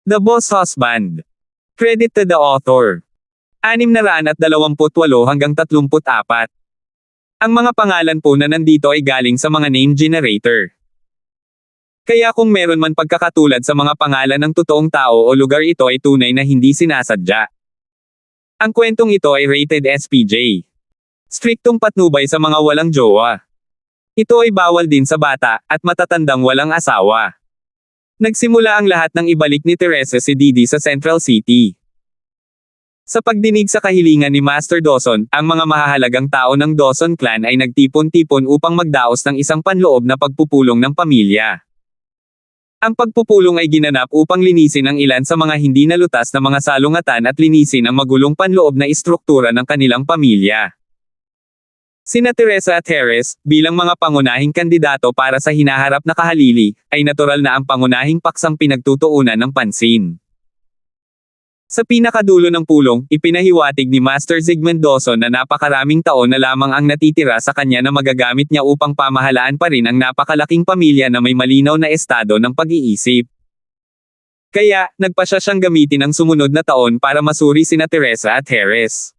The Boss Husband. Credit to the author. 628 hanggang 34. Ang mga pangalan po na nandito ay galing sa mga name generator. Kaya kung meron man pagkakatulad sa mga pangalan ng totoong tao o lugar, ito ay tunay na hindi sinasadya. Ang kwentong ito ay rated SPJ. Striktong patnubay sa mga walang jowa. Ito ay bawal din sa bata at matatandang walang asawa. Nagsimula ang lahat ng ibalik ni Teresa si Didi sa Central City. Sa pagdinig sa kahilingan ni Master Dawson, ang mga mahahalagang tao ng Dawson clan ay nagtipon-tipon upang magdaos ng isang panloob na pagpupulong ng pamilya. Ang pagpupulong ay ginanap upang linisin ang ilan sa mga hindi nalutas na mga salungatan at linisin ang magulong panloob na istruktura ng kanilang pamilya. Sina Teresa at Harris, bilang mga pangunahing kandidato para sa hinaharap na kahalili, ay natural na ang pangunahing paksang pinagtutuunan ng pansin. Sa pinakadulo ng pulong, ipinahiwatig ni Master Zygmunt Dawson na napakaraming taon na lamang ang natitira sa kanya na magagamit niya upang pamahalaan pa rin ang napakalaking pamilya na may malinaw na estado ng pag-iisip. Kaya, nagpasya siyang gamitin ang sumunod na taon para masuri sina Teresa at Harris.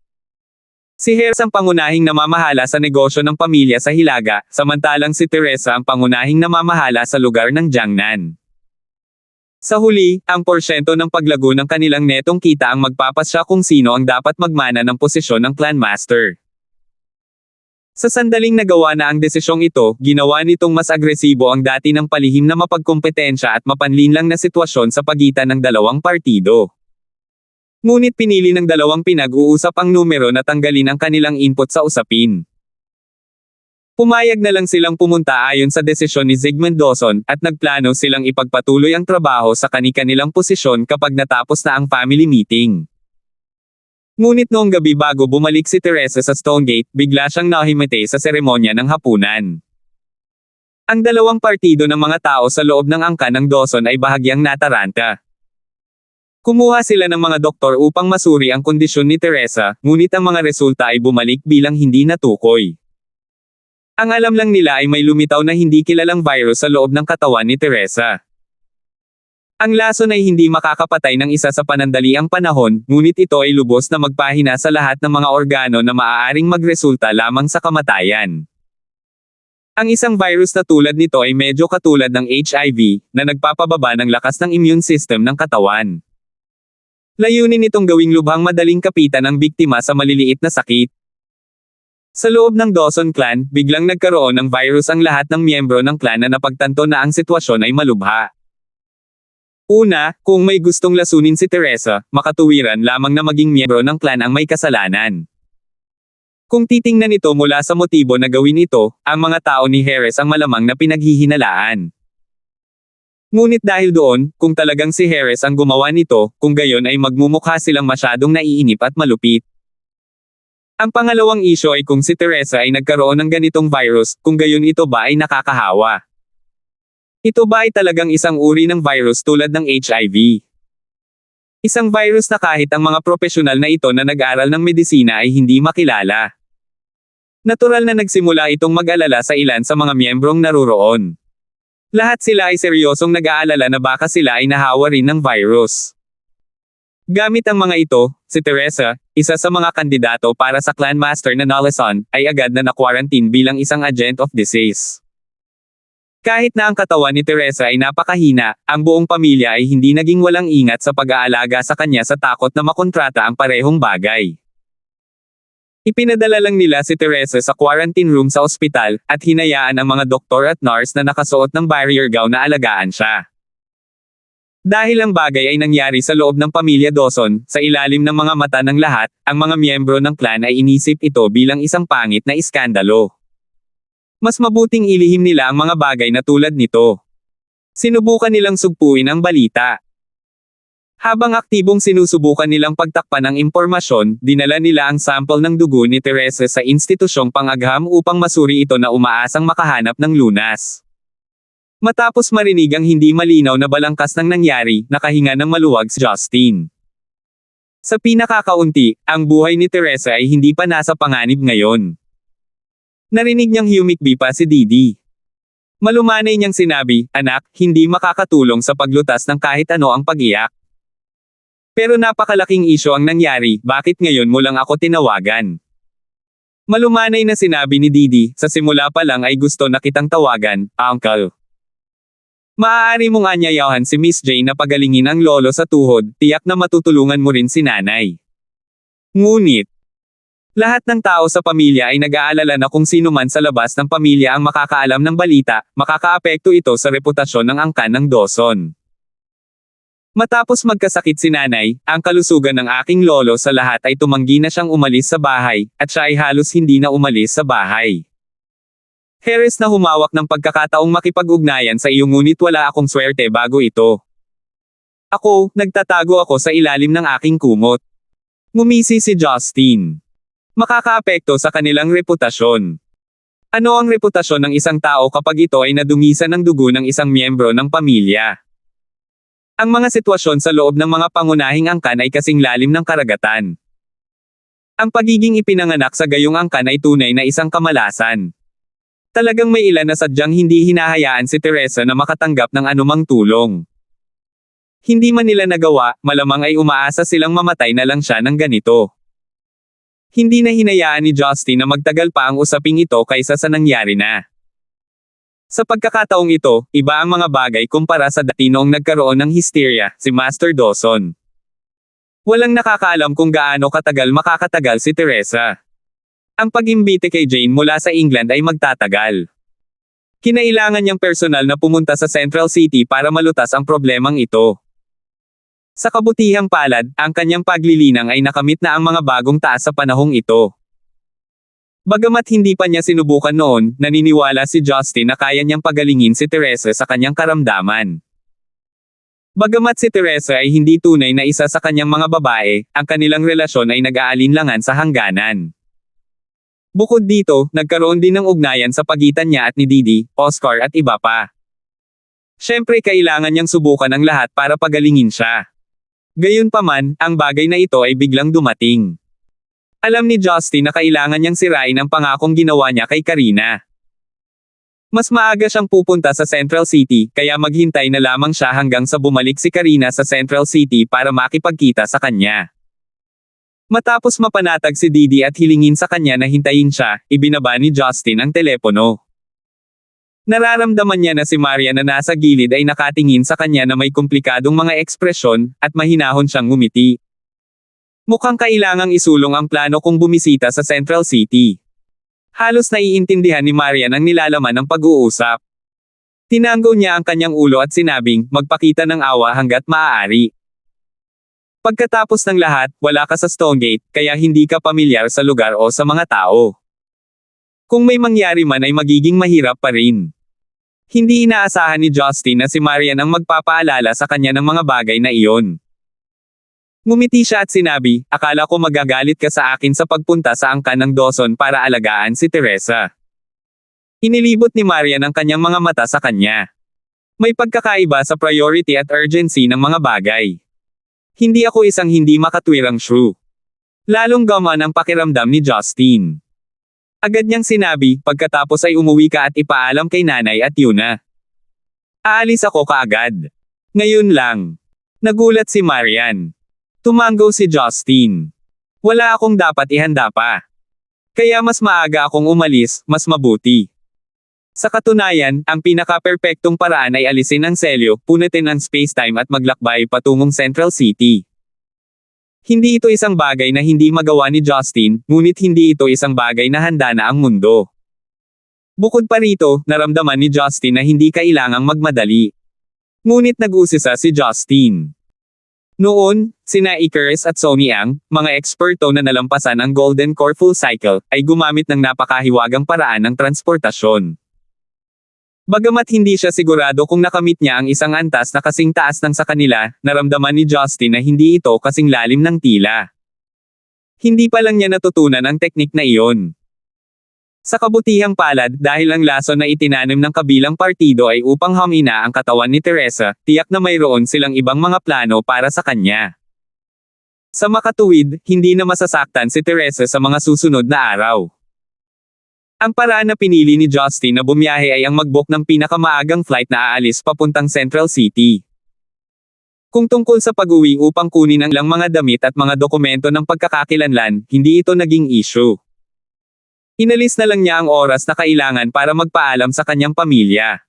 Si Harris ang pangunahing namamahala sa negosyo ng pamilya sa Hilaga, samantalang si Teresa ang pangunahing namamahala sa lugar ng Jiangnan. Sa huli, ang porsyento ng paglago ng kanilang netong kita ang magpapasya kung sino ang dapat magmana ng posisyon ng Clan Master. Sa sandaling nagawa na ang desisyong ito, ginawa nitong mas agresibo ang dati ng palihim na mapagkompetensya at mapanlinlang na sitwasyon sa pagitan ng dalawang partido. Ngunit pinili ng dalawang pinag-uusap ang numero na tanggalin ang kanilang input sa usapin. Pumayag na lang silang pumunta ayon sa desisyon ni Zygmunt Dawson, at nagplano silang ipagpatuloy ang trabaho sa kani-kanilang posisyon kapag natapos na ang family meeting. Ngunit noong gabi bago bumalik si Teresa sa Stonegate, bigla siyang nahimatay sa seremonya ng hapunan. Ang dalawang partido ng mga tao sa loob ng angkan ng Dawson ay bahagyang nataranta. Kumuha sila ng mga doktor upang masuri ang kondisyon ni Teresa, ngunit ang mga resulta ay bumalik bilang hindi natukoy. Ang alam lang nila ay may lumitaw na hindi kilalang virus sa loob ng katawan ni Teresa. Ang lason ay hindi makakapatay ng isa sa panandaliang panahon, ngunit ito ay lubos na magpahina sa lahat ng mga organo na maaaring magresulta lamang sa kamatayan. Ang isang virus na tulad nito ay medyo katulad ng HIV, na nagpapababa ng lakas ng immune system ng katawan. Layunin nitong gawing lubhang madaling kapitan ang biktima sa maliliit na sakit. Sa loob ng Dawson clan, biglang nagkaroon ng virus ang lahat ng miyembro ng clan na napagtanto na ang sitwasyon ay malubha. Una, kung may gustong lasunin si Teresa, makatuwiran lamang na maging miyembro ng clan ang may kasalanan. Kung titingnan ito mula sa motibo na gawin ito, ang mga tao ni Harris ang malamang na pinaghihinalaan. Ngunit dahil doon, kung talagang si Harris ang gumawa nito, kung gayon ay magmumukha silang masyadong naiinip at malupit. Ang pangalawang isyo ay kung si Teresa ay nagkaroon ng ganitong virus, kung gayon ito ba ay nakakahawa. Ito ba ay talagang isang uri ng virus tulad ng HIV? Isang virus na kahit ang mga profesional na ito na nag-aral ng medisina ay hindi makilala. Natural na nagsimula itong mag-alala sa ilan sa mga miyembrong naruroon. Lahat sila ay seryosong nag-aalala na baka sila ay nahawa rin ng virus. Gamit ang mga ito, si Teresa, isa sa mga kandidato para sa Clan Master na Nalason, ay agad na na-quarantine bilang isang agent of disease. Kahit na ang katawan ni Teresa ay napakahina, ang buong pamilya ay hindi naging walang ingat sa pag-aalaga sa kanya sa takot na makontrata ang parehong bagay. Ipinadala lang nila si Teresa sa quarantine room sa ospital, at hinayaan ang mga doktor at nurse na nakasuot ng barrier gown na alagaan siya. Dahil ang bagay ay nangyari sa loob ng pamilya Dawson, sa ilalim ng mga mata ng lahat, ang mga miyembro ng clan ay inisip ito bilang isang pangit na iskandalo. Mas mabuting ilihim nila ang mga bagay na tulad nito. Sinubukan nilang sugpuin ang balita. Habang aktibong sinusubukan nilang pagtakpan ang impormasyon, dinala nila ang sample ng dugo ni Teresa sa institusyong pang-agham upang masuri ito na umaasang makahanap ng lunas. Matapos marinig ang hindi malinaw na balangkas ng nangyari, nakahinga ng maluwag si Justin. Sa pinakakaunti, ang buhay ni Teresa ay hindi pa nasa panganib ngayon. Narinig niyang humikbi pa si Didi. Malumanay niyang sinabi, "Anak, hindi makakatulong sa paglutas ng kahit ano ang pag-iyak. Pero napakalaking isyo ang nangyari, bakit ngayon mo lang ako tinawagan? Malumanay na sinabi ni Didi, sa simula pa lang ay gusto na kitang tawagan, Uncle. Maaari mong anyayahan si Miss J na pagalingin ang lolo sa tuhod, tiyak na matutulungan mo rin si nanay. Ngunit, lahat ng tao sa pamilya ay nag-aalala na kung sino man sa labas ng pamilya ang makakaalam ng balita, makakaapekto ito sa reputasyon ng angkan ng Dawson. Matapos magkasakit si nanay, ang kalusugan ng aking lolo sa lahat ay tumanggi na siyang umalis sa bahay, at siya ay halos hindi na umalis sa bahay. Harris na humawak ng pagkakataong makipag-ugnayan sa iyo ngunit wala akong swerte bago ito. Ako, nagtatago ako sa ilalim ng aking kumot. Ngumisi si Justin. Makakaapekto sa kanilang reputasyon. Ano ang reputasyon ng isang tao kapag ito ay nadungisan ng dugo ng isang miyembro ng pamilya? Ang mga sitwasyon sa loob ng mga pangunahing angkan ay kasing lalim ng karagatan. Ang pagiging ipinanganak sa gayong angkan ay tunay na isang kamalasan. Talagang may ilan na sadyang hindi hinahayaan si Teresa na makatanggap ng anumang tulong. Hindi man nila nagawa, malamang ay umaasa silang mamatay na lang siya ng ganito. Hindi na hinayaan ni Justin na magtagal pa ang usaping ito kaysa sa nangyari na. Sa pagkakataong ito, iba ang mga bagay kumpara sa dati noong nagkaroon ng hysteria, si Master Dawson. Walang nakakaalam kung gaano katagal makakatagal si Teresa. Ang pag-imbite kay Jane mula sa England ay magtatagal. Kinailangan niyang personal na pumunta sa Central City para malutas ang problemang ito. Sa kabutihang palad, ang kanyang paglilinang ay nakamit na ang mga bagong taas sa panahong ito. Bagamat hindi pa niya sinubukan noon, naniniwala si Justin na kaya niyang pagalingin si Teresa sa kanyang karamdaman. Bagamat si Teresa ay hindi tunay na isa sa kanyang mga babae, ang kanilang relasyon ay nag-aalinlangan sa hangganan. Bukod dito, nagkaroon din ng ugnayan sa pagitan niya at ni Didi, Oscar at iba pa. Siyempre kailangan niyang subukan ang lahat para pagalingin siya. Gayunpaman, ang bagay na ito ay biglang dumating. Alam ni Justin na kailangan niyang sirain ang pangakong ginawa niya kay Karina. Mas maaga siyang pupunta sa Central City, kaya maghintay na lamang siya hanggang sa bumalik si Karina sa Central City para makipagkita sa kanya. Matapos mapanatag si Didi at hilingin sa kanya na hintayin siya, ibinaba ni Justin ang telepono. Nararamdaman niya na si Maria na nasa gilid ay nakatingin sa kanya na may komplikadong mga ekspresyon, at mahinahon siyang ngumiti. Mukhang kailangang isulong ang plano kung bumisita sa Central City. Halos naiintindihan ni Marian ang nilalaman ng pag-uusap. Tinanggo niya ang kanyang ulo at sinabing, magpakita ng awa hanggat maaari. Pagkatapos ng lahat, wala ka sa Stonegate, kaya hindi ka pamilyar sa lugar o sa mga tao. Kung may mangyari man ay magiging mahirap pa rin. Hindi inaasahan ni Justin na si Marian ang magpapaalala sa kanya ng mga bagay na iyon. Ngumiti siya at sinabi, akala ko magagalit ka sa akin sa pagpunta sa angkan ng Dawson para alagaan si Teresa. Inilibot ni Marian ang kanyang mga mata sa kanya. May pagkakaiba sa priority at urgency ng mga bagay. Hindi ako isang hindi makatwirang shrew. Lalong gaman ang pakiramdam ni Justin. Agad niyang sinabi, pagkatapos ay umuwi ka at ipaalam kay nanay at yun na. Aalis ako kaagad. Ngayon lang. Nagulat si Marian. Tumanggo si Justin. Wala akong dapat ihanda pa. Kaya mas maaga akong umalis, mas mabuti. Sa katunayan, ang pinaka-perpektong paraan ay alisin ang selyo, punitin ang space-time at maglakbay patungong Central City. Hindi ito isang bagay na hindi magawa ni Justin, ngunit hindi ito isang bagay na handa na ang mundo. Bukod pa rito, naramdaman ni Justin na hindi kailangang magmadali. Ngunit nag-usisa si Justin. Noon, sina Icarus at Sony Ang, mga eksperto na nalampasan ang Golden Core Full Cycle, ay gumamit ng napakahiwagang paraan ng transportasyon. Bagamat hindi siya sigurado kung nakamit niya ang isang antas na kasing taas ng sa kanila, naramdaman ni Justin na hindi ito kasing lalim ng tila. Hindi pa lang niya natutunan ang teknik na iyon. Sa kabutihang palad, dahil ang lason na itinanim ng kabilang partido ay upang hamina ang katawan ni Teresa, tiyak na mayroon silang ibang mga plano para sa kanya. Sa makatuwid, hindi na masasaktan si Teresa sa mga susunod na araw. Ang paraan na pinili ni Justin na bumiyahe ay ang mag-book ng pinakamaagang flight na aalis papuntang Central City. Kung tungkol sa pag-uwi upang kunin ang ilang mga damit at mga dokumento ng pagkakakilanlan, hindi ito naging issue. Inalis na lang niya ang oras na kailangan para magpaalam sa kanyang pamilya.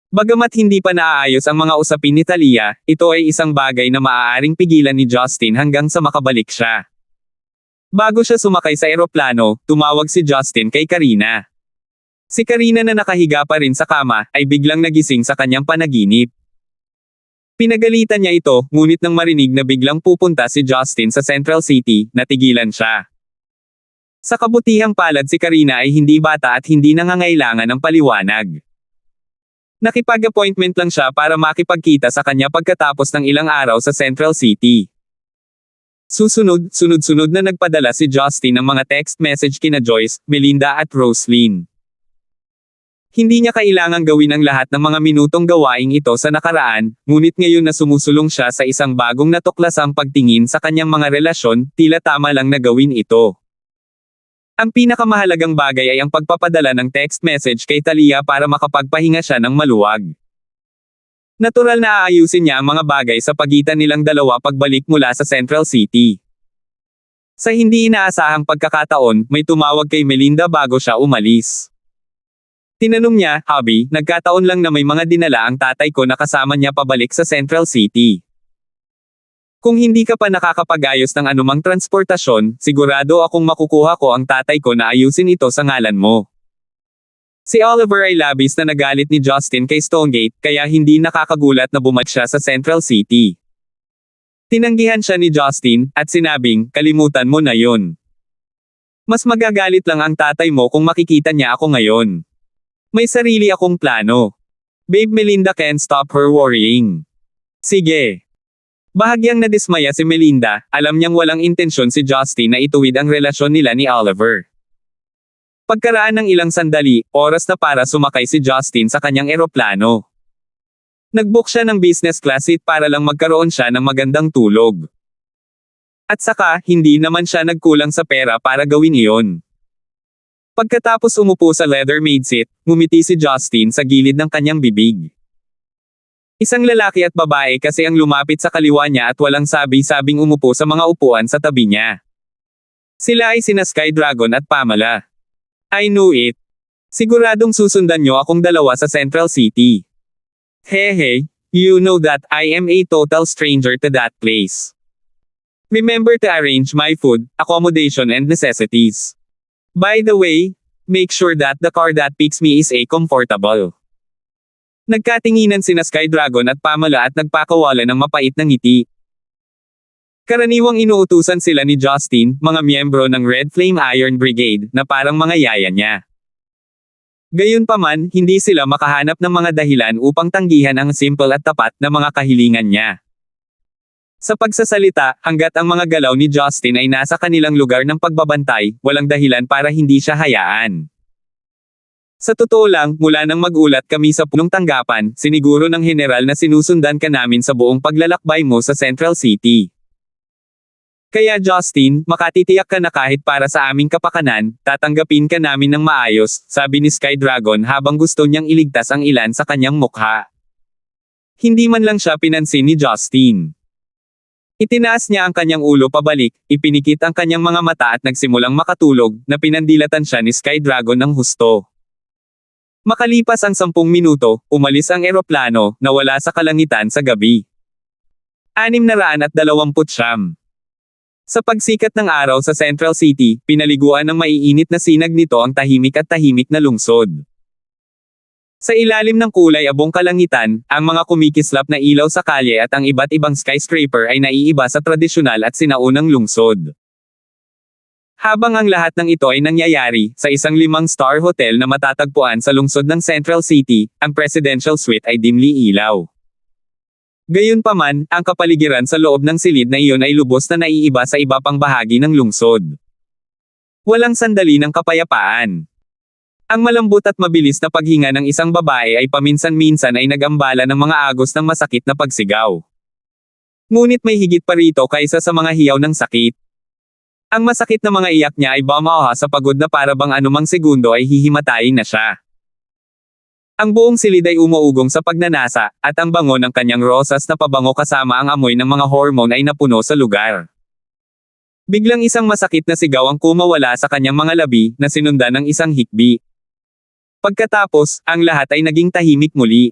Bagamat hindi pa naaayos ang mga usapin ni Talia, ito ay isang bagay na maaaring pigilan ni Justin hanggang sa makabalik siya. Bago siya sumakay sa eroplano, tumawag si Justin kay Karina. Si Karina na nakahiga pa rin sa kama, ay biglang nagising sa kanyang panaginip. Pinagalitan niya ito, ngunit nang marinig na biglang pupunta si Justin sa Central City, natigilan siya. Sa kabutihang palad si Karina ay hindi bata at hindi nangangailangan ng paliwanag. Nakipag-appointment lang siya para makipagkita sa kanya pagkatapos ng ilang araw sa Central City. Sunod-sunod na nagpadala si Justin ng mga text message kina Joyce, Melinda at Roslyn. Hindi niya kailangang gawin ang lahat ng mga minutong gawaing ito sa nakaraan, ngunit ngayon na sumusulong siya sa isang bagong natuklasang pagtingin sa kanyang mga relasyon, tila tama lang na gawin ito. Ang pinakamahalagang bagay ay ang pagpapadala ng text message kay Talia para makapagpahinga siya ng maluwag. Natural na aayusin niya ang mga bagay sa pagitan nilang dalawa pagbalik mula sa Central City. Sa hindi inaasahang pagkakataon, may tumawag kay Melinda bago siya umalis. Tinanong niya, "Hubby, nagkataon lang na may mga dinala ang tatay ko na kasama niya pabalik sa Central City. Kung hindi ka pa nakakapag-ayos ng anumang transportasyon, sigurado akong makukuha ko ang tatay ko na ayusin ito sa ngalan mo." Si Oliver ay labis na nagalit ni Justin kay Stonegate, kaya hindi nakakagulat na bumalik siya sa Central City. Tinanggihan siya ni Justin, at sinabing, "Kalimutan mo na yun. Mas magagalit lang ang tatay mo kung makikita niya ako ngayon. May sarili akong plano. Babe, Melinda can't stop her worrying." Sige. Bahagyang nadismaya si Melinda, alam niyang walang intensyon si Justin na ituwid ang relasyon nila ni Oliver. Pagkaraan ng ilang sandali, oras na para sumakay si Justin sa kanyang eroplano. Nag-book siya ng business class seat para lang magkaroon siya ng magandang tulog. At saka, hindi naman siya nagkulang sa pera para gawin iyon. Pagkatapos umupo sa leather maid seat, ngumiti si Justin sa gilid ng kanyang bibig. Isang lalaki at babae kasi ang lumapit sa kaliwa niya at walang sabi-sabing umupo sa mga upuan sa tabi niya. Sila ay sina Sky Dragon at Pamela. I knew it. Siguradong susundan niyo akong dalawa sa Central City. Hehe, you know that I am a total stranger to that place. Remember to arrange my food, accommodation and necessities. By the way, make sure that the car that picks me is a comfortable. Nagkatinginan sina Sky Dragon at Pamela at nagpakawala ng mapait na ngiti. Karaniwang inuutusan sila ni Justin, mga miyembro ng Red Flame Iron Brigade, na parang mga yaya niya. Gayunpaman, hindi sila makahanap ng mga dahilan upang tanggihan ang simple at tapat na mga kahilingan niya. Sa pagsasalita, hanggat ang mga galaw ni Justin ay nasa kanilang lugar ng pagbabantay, walang dahilan para hindi siya hayaan. Sa totoo lang, mula nang magulat kami sa punong tanggapan, siniguro ng general na sinusundan ka namin sa buong paglalakbay mo sa Central City. Kaya Justin, makatitiyak ka na kahit para sa aming kapakanan, tatanggapin ka namin ng maayos, sabi ni Sky Dragon habang gusto niyang iligtas ang ilan sa kanyang mukha. Hindi man lang siya pinansin ni Justin. Itinaas niya ang kanyang ulo pabalik, ipinikit ang kanyang mga mata at nagsimulang makatulog, na pinandilatan siya ni Sky Dragon ng husto. Makalipas ang 10 minuto, umalis ang eroplano, nawala sa kalangitan sa gabi. 629. Sa pagsikat ng araw sa Central City, pinaliguan ng maiinit na sinag nito ang tahimik at tahimik na lungsod. Sa ilalim ng kulay abong kalangitan, ang mga kumikislap na ilaw sa kalye at ang iba't ibang skyscraper ay naiiba sa tradisyonal at sinaunang lungsod. Habang ang lahat ng ito ay nangyayari, sa isang 5-star hotel na matatagpuan sa lungsod ng Central City, ang presidential suite ay dimly ilaw. Gayunpaman, ang kapaligiran sa loob ng silid na iyon ay lubos na naiiba sa iba pang bahagi ng lungsod. Walang sandali ng kapayapaan. Ang malambot at mabilis na paghinga ng isang babae ay paminsan-minsan ay nagambala ng mga agos ng masakit na pagsigaw. Ngunit may higit pa rito kaysa sa mga hiyaw ng sakit. Ang masakit na mga iyak niya ay bumaha sa pagod na para bang anumang segundo ay hihimatayin na siya. Ang buong silid ay umuugong sa pagnanasa, at ang bango ng kanyang rosas na pabango kasama ang amoy ng mga hormone ay napuno sa lugar. Biglang isang masakit na sigaw ang kumawala sa kanyang mga labi, na sinundan ng isang hikbi. Pagkatapos, ang lahat ay naging tahimik muli.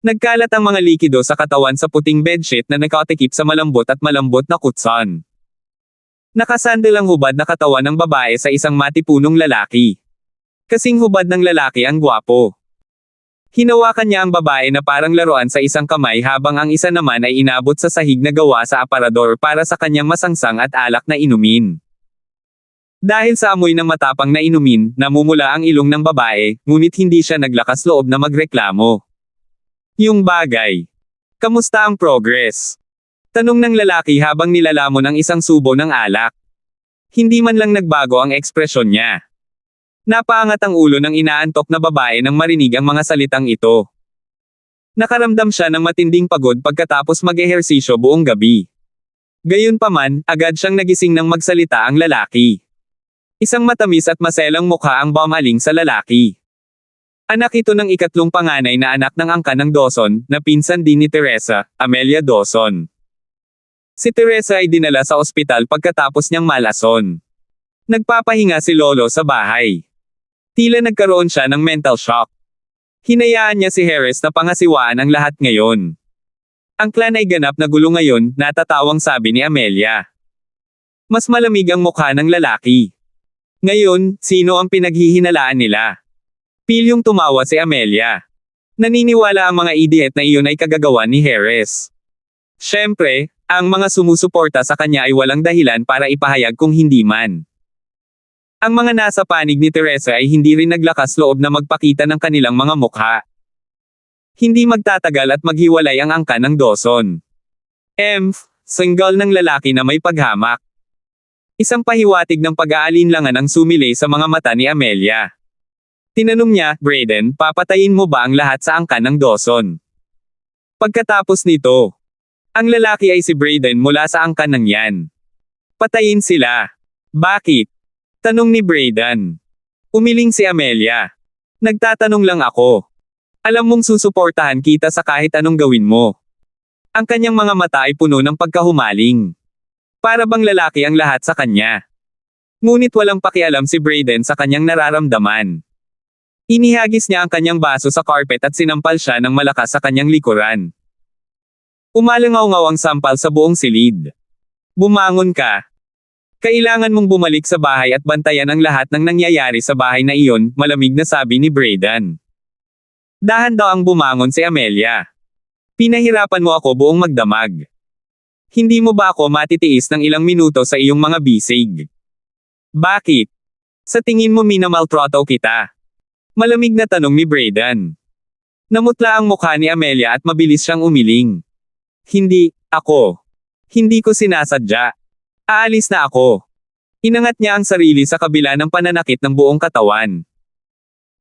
Nagkalat ang mga likido sa katawan sa puting bedsheet na nakatikip sa malambot at malambot na kutson. Nakasandal ang hubad na katawan ng babae sa isang matipunong lalaki. Kasing hubad ng lalaki ang gwapo. Hinawakan niya ang babae na parang laruan sa isang kamay habang ang isa naman ay inabot sa sahig na gawa sa aparador para sa kanyang masangsang at alak na inumin. Dahil sa amoy ng matapang na inumin, namumula ang ilong ng babae, ngunit hindi siya naglakas loob na magreklamo. Yung bagay. Kamusta ang progress? Tanong ng lalaki habang nilalamon ang isang subo ng alak. Hindi man lang nagbago ang ekspresyon niya. Napaangat ang ulo ng inaantok na babae nang marinig ang mga salitang ito. Nakaramdam siya ng matinding pagod pagkatapos mag-ehersisyo buong gabi. Gayunpaman, agad siyang nagising nang magsalita ang lalaki. Isang matamis at maselang mukha ang bumaling sa lalaki. Anak ito ng ikatlong panganay na anak ng angkan ng Dawson, na pinsan din ni Teresa, Amelia Dawson. Si Teresa ay dinala sa ospital pagkatapos niyang malason. Nagpapahinga si Lolo sa bahay. Tila nagkaroon siya ng mental shock. Hinayaan niya si Harris na pangasiwaan ang lahat ngayon. Ang klan ay ganap na gulo ngayon, natatawang sabi ni Amelia. Mas malamig ang mukha ng lalaki. Ngayon, sino ang pinaghihinalaan nila? Pilyong tumawa si Amelia. Naniniwala ang mga idiot na iyon ay kagagawa ni Harris. Siyempre, ang mga sumusuporta sa kanya ay walang dahilan para ipahayag kung hindi man. Ang mga nasa panig ni Teresa ay hindi rin naglakas loob na magpakita ng kanilang mga mukha. Hindi magtatagal at maghiwalay ang angkan ng Dawson. Single ng lalaki na may paghamak. Isang pahiwatig ng pag-aalinlangan ang sumilay sa mga mata ni Amelia. Tinanong niya, Brayden, papatayin mo ba ang lahat sa angkan ng Dawson? Pagkatapos nito, ang lalaki ay si Brayden mula sa angkan ng yan. Patayin sila. Bakit? Tanong ni Brayden. Umiling si Amelia. Nagtatanong lang ako. Alam mong susuportahan kita sa kahit anong gawin mo. Ang kanyang mga mata ay puno ng pagkahumaling. Para bang lalaki ang lahat sa kanya. Ngunit walang pakialam si Brayden sa kanyang nararamdaman. Inihagis niya ang kanyang baso sa carpet at sinampal siya ng malakas sa kanyang likuran. Umalangaw-ngaw ang sampal sa buong silid. Bumangon ka. Kailangan mong bumalik sa bahay at bantayan ang lahat ng nangyayari sa bahay na iyon, malamig na sabi ni Brayden. Dahan daw ang bumangon si Amelia. Pinahirapan mo ako buong magdamag. Hindi mo ba ako matitiis ng ilang minuto sa iyong mga bisig? Bakit? Sa tingin mo minamaltrato kita? Malamig na tanong ni Brayden. Namutla ang mukha ni Amelia at mabilis siyang umiling. Hindi, ako. Hindi ko sinasadya. Aalis na ako. Inangat niya ang sarili sa kabila ng pananakit ng buong katawan.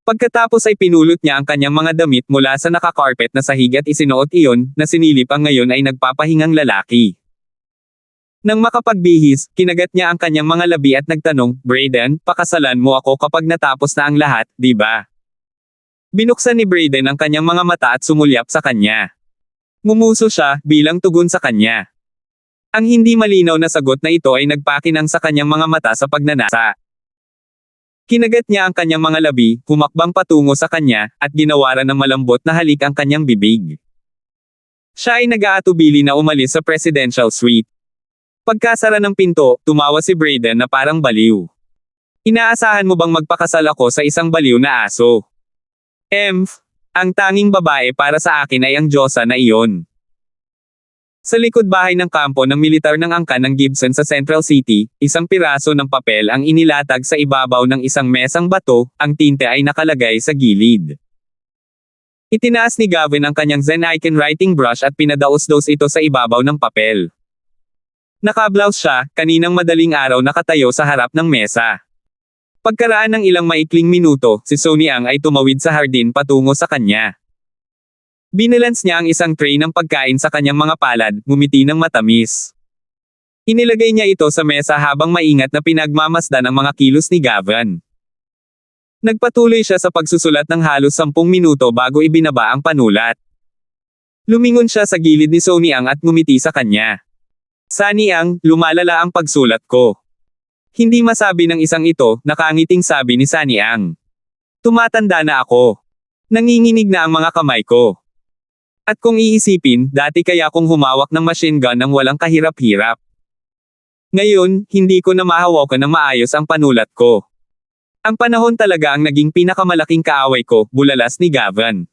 Pagkatapos ay pinulot niya ang kanyang mga damit mula sa nakakarpet na sahig at isinuot iyon, na sinilip ang ngayon ay nagpapahingang lalaki. Nang makapagbihis, kinagat niya ang kanyang mga labi at nagtanong, Brayden, pakasalan mo ako kapag natapos na ang lahat, di ba? Binuksan ni Brayden ang kanyang mga mata at sumulyap sa kanya. Ngumuso siya, bilang tugon sa kanya. Ang hindi malinaw na sagot na ito ay nagpakinang sa kanyang mga mata sa pagnanasa. Kinagat niya ang kanyang mga labi, humakbang patungo sa kanya, at ginawaran ng malambot na halik ang kanyang bibig. Siya ay nag-aatubili na umalis sa presidential suite. Pagkasara ng pinto, tumawa si Brayden na parang baliw. Inaasahan mo bang magpakasal ako sa isang baliw na aso? Ang tanging babae para sa akin ay ang Diyosa na iyon. Sa likod bahay ng kampo ng militar ng angkan ng Gibson sa Central City, isang piraso ng papel ang inilatag sa ibabaw ng isang mesang bato, ang tinte ay nakalagay sa gilid. Itinaas ni Gavin ang kanyang Zen Icon writing brush at pinadaos-dos ito sa ibabaw ng papel. Nakablouse siya, kaninang madaling araw nakatayo sa harap ng mesa. Pagkaraan ng ilang maikling minuto, si Sonny Ang ay tumawid sa hardin patungo sa kanya. Binalance niya ang isang tray ng pagkain sa kanyang mga palad, ngumiti ng matamis. Inilagay niya ito sa mesa habang maingat na pinagmamasdan ang mga kilos ni Gavin. Nagpatuloy siya sa pagsusulat ng halos 10 minuto bago ibinaba ang panulat. Lumingon siya sa gilid ni Sonny Ang at ngumiti sa kanya. Sunny Ang, lumalala ang pagsulat ko. Hindi masabi ng isang ito, nakangiting sabi ni Sunny Ang. Tumatanda na ako. Nanginginig na ang mga kamay ko. At kung iisipin, dati kaya kong humawak ng machine gun nang walang kahirap-hirap. Ngayon, hindi ko na mahawakan ng maayos ang panulat ko. Ang panahon talaga ang naging pinakamalaking kaaway ko, bulalas ni Gavin.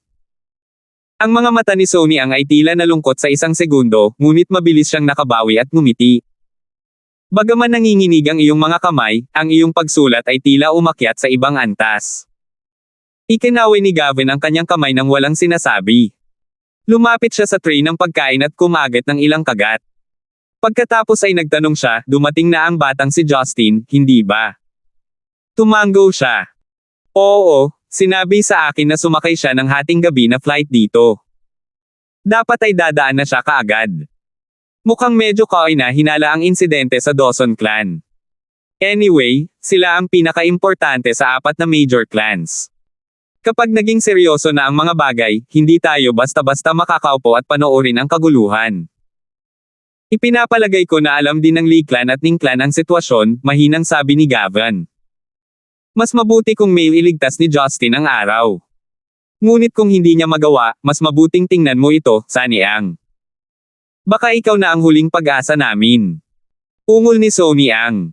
Ang mga mata ni Sonny Ang ay tila nalungkot sa isang segundo, ngunit mabilis siyang nakabawi at ngumiti. Bagaman nanginginig ang iyong mga kamay, ang iyong pagsulat ay tila umakyat sa ibang antas. Ikinaway ni Gavin ang kanyang kamay nang walang sinasabi. Lumapit siya sa tray ng pagkain at kumagat ng ilang kagat. Pagkatapos ay nagtanong siya, dumating na ang batang si Justin, hindi ba? Tumango siya. Oo, sinabi sa akin na sumakay siya ng hating gabi na flight dito. Dapat ay dadaan na siya kaagad. Mukhang medyo hinala ang insidente sa Dawson clan. Anyway, sila ang pinaka-importante sa 4 na major clans. Kapag naging seryoso na ang mga bagay, hindi tayo basta-basta makakaupo at panoorin ang kaguluhan. Ipinapalagay ko na alam din ng Lee clan at Ning clan ang sitwasyon, mahinang sabi ni Gavin. Mas mabuti kung may iligtas ni Justin ang araw. Ngunit kung hindi niya magawa, mas mabuting tingnan mo ito, Sunny Ang. Baka ikaw na ang huling pag-asa namin. Ungol ni Sonny Ang.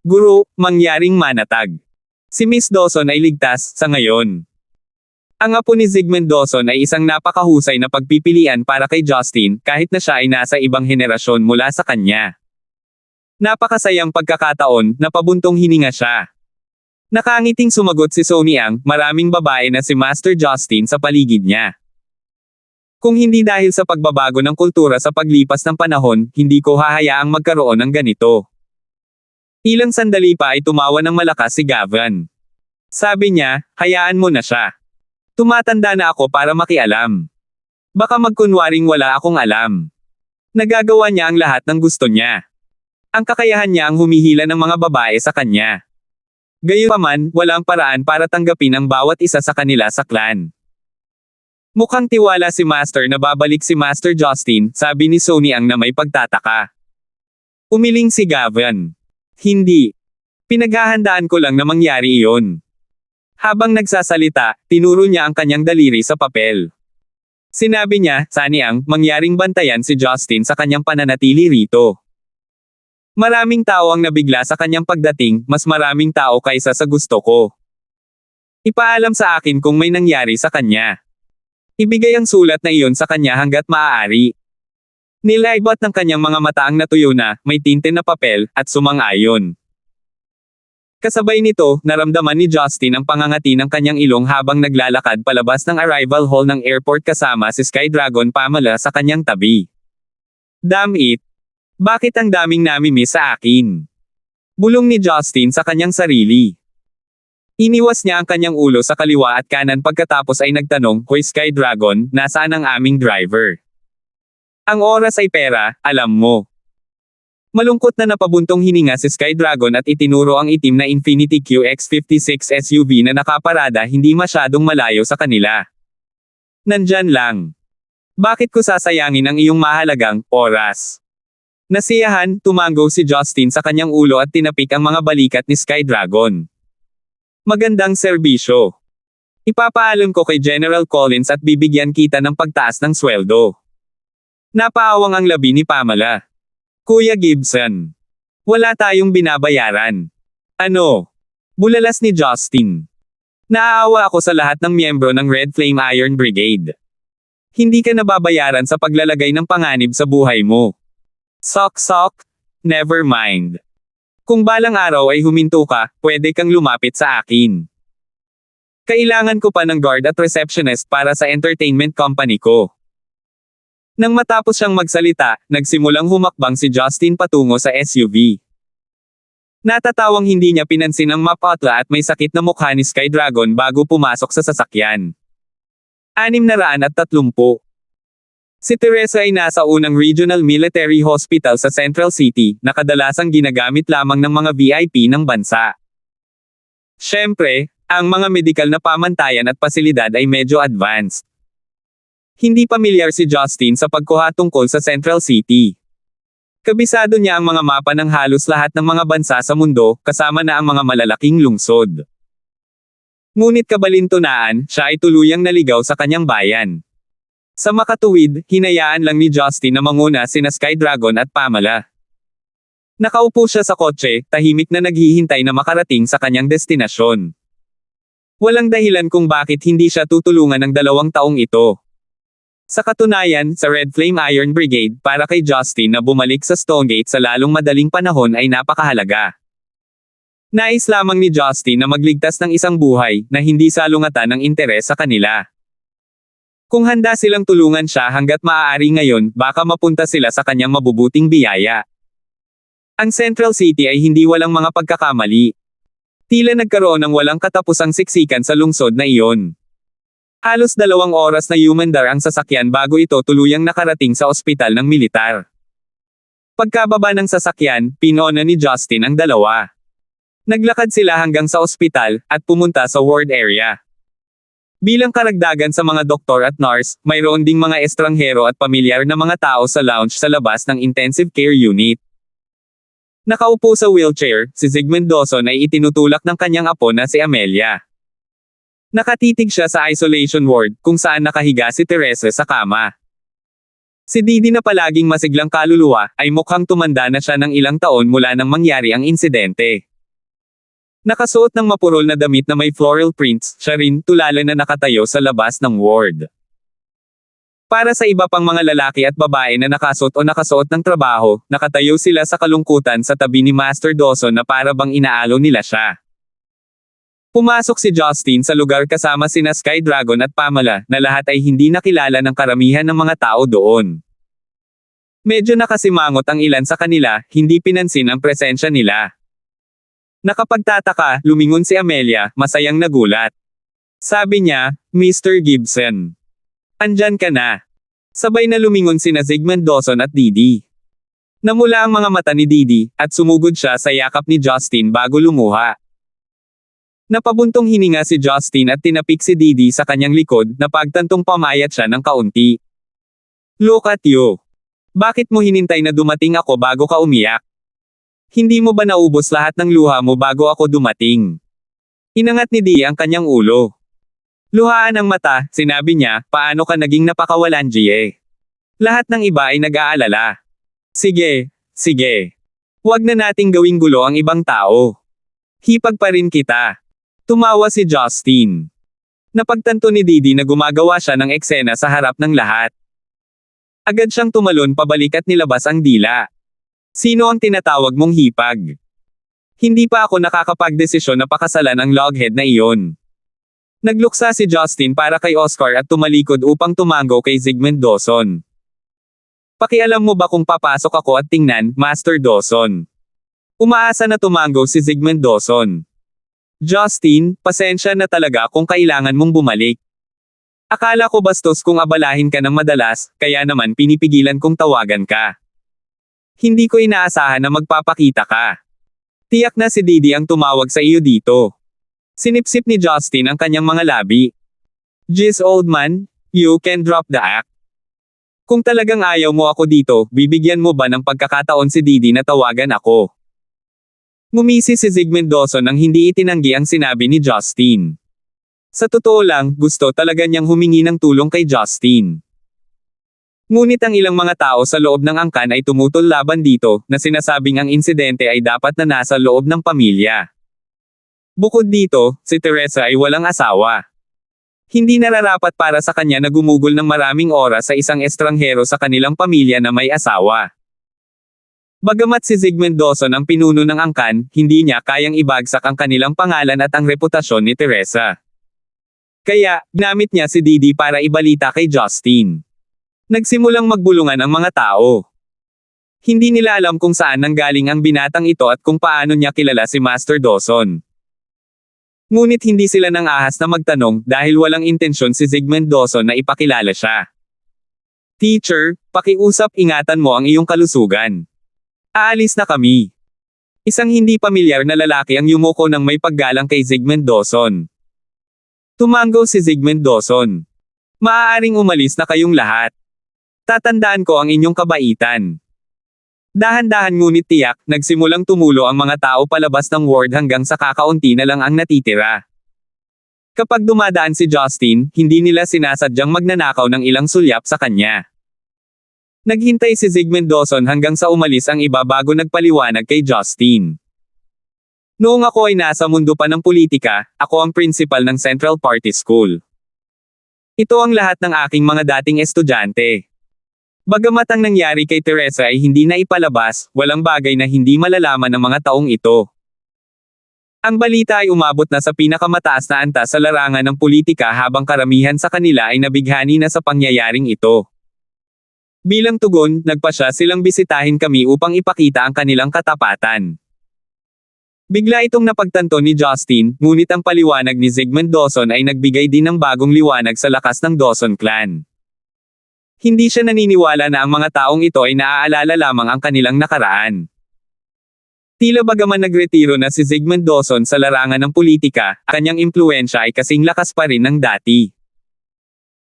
Guro, mangyaring manatag. Si Miss Dawson ay ligtas, sa ngayon. Ang apo ni Zygmunt Dawson ay isang napakahusay na pagpipilian para kay Justin, kahit na siya ay nasa ibang henerasyon mula sa kanya. Napakasayang pagkakataon, napabuntong hininga siya. Nakangiting sumagot si Sonny Ang, maraming babae na si Master Justin sa paligid niya. Kung hindi dahil sa pagbabago ng kultura sa paglipas ng panahon, hindi ko hahayaang magkaroon ng ganito. Ilang sandali pa ay tumawa ng malakas si Gavin. Sabi niya, hayaan mo na siya. Tumatanda na ako para makialam. Baka magkunwaring wala akong alam. Nagagawa niya ang lahat ng gusto niya. Ang kakayahan niya ang humihila ng mga babae sa kanya. Gayunpaman, walang paraan para tanggapin ang bawat isa sa kanila sa clan. Mukhang tiwala si Master na babalik si Master Justin, sabi ni Sonny Ang na may pagtataka. Umiling si Gavin. Hindi. Pinaghahandaan ko lang na mangyari iyon. Habang nagsasalita, tinuro niya ang kanyang daliri sa papel. Sinabi niya, Sunny Ang, mangyaring bantayan si Justin sa kanyang pananatili rito. Maraming tao ang nabigla sa kanyang pagdating, mas maraming tao kaysa sa gusto ko. Ipaalam sa akin kung may nangyari sa kanya. Ibigay ang sulat na iyon sa kanya hanggat maaari. Nilaybot ng kanyang mga mata ang natuyo na, may tinte na papel, at sumang-ayon. Kasabay nito, naramdaman ni Justin ang pangangati ng kanyang ilong habang naglalakad palabas ng arrival hall ng airport kasama si Sky Dragon Pamela sa kanyang tabi. Damn it! Bakit ang daming namimiss sa akin? Bulong ni Justin sa kanyang sarili. Iniwas niya ang kanyang ulo sa kaliwa at kanan pagkatapos ay nagtanong, Hoy Sky Dragon, nasaan ang aming driver? Ang oras ay pera, alam mo. Malungkot na napabuntong hininga si Sky Dragon at itinuro ang itim na Infiniti QX56 SUV na nakaparada hindi masyadong malayo sa kanila. Nandyan lang. Bakit ko sasayangin ang iyong mahalagang oras? Nasiyahan, tumango si Justin sa kanyang ulo at tinapik ang mga balikat ni Sky Dragon. Magandang serbisyo. Ipapaalam ko kay General Collins at bibigyan kita ng pagtaas ng sweldo. Napaawang ang labi ni Pamela. Kuya Gibson. Wala tayong binabayaran. Ano? Bulalas ni Justin. Naaawa ako sa lahat ng miyembro ng Red Flame Iron Brigade. Hindi ka nababayaran sa paglalagay ng panganib sa buhay mo. Sok, never mind. Kung balang araw ay huminto ka, pwede kang lumapit sa akin. Kailangan ko pa ng guard at receptionist para sa entertainment company ko. Nang matapos siyang magsalita, nagsimulang humakbang si Justin patungo sa SUV. Natatawang hindi niya pinansin ang mapatla at may sakit na mukha ni Sky Dragon bago pumasok sa sasakyan. 630. Si Teresa ay nasa unang Regional Military Hospital sa Central City, na kadalasang ginagamit lamang ng mga VIP ng bansa. Siyempre, Ang mga medikal na pamantayan at pasilidad ay medyo advanced. Hindi pamilyar si Justin sa pagkuha tungkol sa Central City. Kabisado niya ang mga mapa ng halos lahat ng mga bansa sa mundo, kasama na ang mga malalaking lungsod. Ngunit kabalintunaan, siya ay tuluyang naligaw sa kanyang bayan. Sa makatuwid, hinayaan lang ni Justin na manguna sina Sky Dragon at Pamela. Nakaupo siya sa kotse, tahimik na naghihintay na makarating sa kanyang destinasyon. Walang dahilan kung bakit hindi siya tutulungan ng 2 taong ito. Sa katunayan, sa Red Flame Iron Brigade para kay Justin na bumalik sa Stonegate sa lalong madaling panahon ay napakahalaga. Nais lamang ni Justin na magligtas ng isang buhay na hindi salungatan ng interes sa kanila. Kung handa silang tulungan siya hanggat maaari ngayon, baka mapunta sila sa kanyang mabubuting biyaya. Ang Central City ay hindi walang mga pagkakamali. Tila nagkaroon ng walang katapusang siksikan sa lungsod na iyon. Halos 2 oras na humandar ang sasakyan bago ito tuluyang nakarating sa ospital ng militar. Pagkababa ng sasakyan, pinuna ni Justin ang dalawa. Naglakad sila hanggang sa ospital, at pumunta sa ward area. Bilang karagdagan sa mga doktor at nurse, mayroon ding mga estranghero at pamilyar na mga tao sa lounge sa labas ng intensive care unit. Nakaupo sa wheelchair, si Zygmunt Dawson ay itinutulak ng kanyang apo na si Amelia. Nakatitig siya sa isolation ward, kung saan nakahiga si Teresa sa kama. Si Didi na palaging masiglang kaluluwa, ay mukhang tumanda na siya ng ilang taon mula nang mangyari ang insidente. Nakasuot ng mapurol na damit na may floral prints, siya rin tulala na nakatayo sa labas ng ward. Para sa iba pang mga lalaki at babae na nakasuot o nakasuot ng trabaho, nakatayo sila sa kalungkutan sa tabi ni Master Dawson na para bang inaalo nila siya. Pumasok si Justin sa lugar kasama sina Sky Dragon at Pamela, na lahat ay hindi nakilala ng karamihan ng mga tao doon. Medyo nakasimangot ang ilan sa kanila, hindi pinansin ang presensya nila. Nakapagtataka, lumingon si Amelia, masayang nagulat. Sabi niya, Mr. Gibson. Andyan ka na. Sabay na lumingon sina Zygmunt Dawson at Didi. Namula ang mga mata ni Didi, at sumugod siya sa yakap ni Justin bago lumuha. Napabuntong hininga si Justin at tinapik si Didi sa kanyang likod na pagtantong pamayat siya ng kaunti. Look at you. Bakit mo hinintay na dumating ako bago ka umiyak? Hindi mo ba naubos lahat ng luha mo bago ako dumating? Inangat ni Didi ang kanyang ulo. Luhaan ang mata, sinabi niya, paano ka naging napakawalan Gie? Lahat ng iba ay nag-aalala. Sige, sige. Huwag na nating gawing gulo ang ibang tao. Hipag pa rin kita. Tumawa si Justin. Napagtanto ni Didi na gumagawa siya ng eksena sa harap ng lahat. Agad siyang tumalon pabalik at nilabas ang dila. Sino ang tinatawag mong hipag? Hindi pa ako nakakapagdesisyon na pakasalan ang loghead na iyon. Nagluksa si Justin para kay Oscar at tumalikod upang tumango kay Zygmunt Dawson. Pakialam mo ba kung papasok ako at tingnan, Master Dawson? Umaasa na tumango si Zygmunt Dawson. Justin, pasensya na talaga kung kailangan mong bumalik. Akala ko bastos kung abalahin ka ng madalas, kaya naman pinipigilan kong tawagan ka. Hindi ko inaasahan na magpapakita ka. Tiyak na si Didi ang tumawag sa iyo dito. Sinipsip ni Justin ang kanyang mga labi. Jeez old man, you can drop the act. Kung talagang ayaw mo ako dito, bibigyan mo ba ng pagkakataon si Didi na tawagan ako? Ngumisi si Zygmunt Dawson nang hindi itinanggi ang sinabi ni Justin. Sa totoo lang, gusto talaga niyang humingi ng tulong kay Justin. Ngunit ang ilang mga tao sa loob ng angkan ay tumutol laban dito, na sinasabing ang insidente ay dapat na nasa loob ng pamilya. Bukod dito, si Teresa ay walang asawa. Hindi nararapat para sa kanya na gumugol ng maraming oras sa isang estranghero sa kanilang pamilya na may asawa. Bagamat si Zygmunt Dawson ang pinuno ng angkan, hindi niya kayang ibagsak ang kanilang pangalan at ang reputasyon ni Teresa. Kaya, ginamit niya si Didi para ibalita kay Justin. Nagsimulang magbulungan ang mga tao. Hindi nila alam kung saan nanggaling ang binatang ito at kung paano niya kilala si Master Dawson. Ngunit hindi sila nang ahas na magtanong dahil walang intensyon si Zygmunt Dawson na ipakilala siya. Teacher, pakiusap ingatan mo ang iyong kalusugan. Aalis na kami. Isang hindi pamilyar na lalaki ang yumuko ng may paggalang kay Zygmunt Dawson. Tumango si Zygmunt Dawson. Maaaring umalis na kayong lahat. Tatandaan ko ang inyong kabaitan. Dahan-dahan ngunit tiyak, nagsimulang tumulo ang mga tao palabas ng ward hanggang sa kakaunti na lang ang natitira. Kapag dumadaan si Justin, hindi nila sinasadyang magnanakaw ng ilang sulyap sa kanya. Naghintay si Zygmunt Dawson hanggang sa umalis ang iba bago nagpaliwanag kay Justin. Noong ako ay nasa mundo pa ng politika, ako ang principal ng Central Party School. Ito ang lahat ng aking mga dating estudyante. Bagamat ang nangyari kay Teresa ay hindi na ipalabas, walang bagay na hindi malalaman ng mga taong ito. Ang balita ay umabot na sa pinakamataas na antas sa larangan ng politika habang karamihan sa kanila ay nabighani na sa pangyayaring ito. Bilang tugon, nagpasya silang bisitahin kami upang ipakita ang kanilang katapatan. Bigla itong napagtanto ni Justin, ngunit ang paliwanag ni Zygmunt Dawson ay nagbigay din ng bagong liwanag sa lakas ng Dawson clan. Hindi siya naniniwala na ang mga taong ito ay naaalala lamang ang kanilang nakaraan. Tila bagaman nagretiro na si Zygmunt Dawson sa larangan ng politika, kanyang impluwensya ay kasing lakas pa rin ng dati.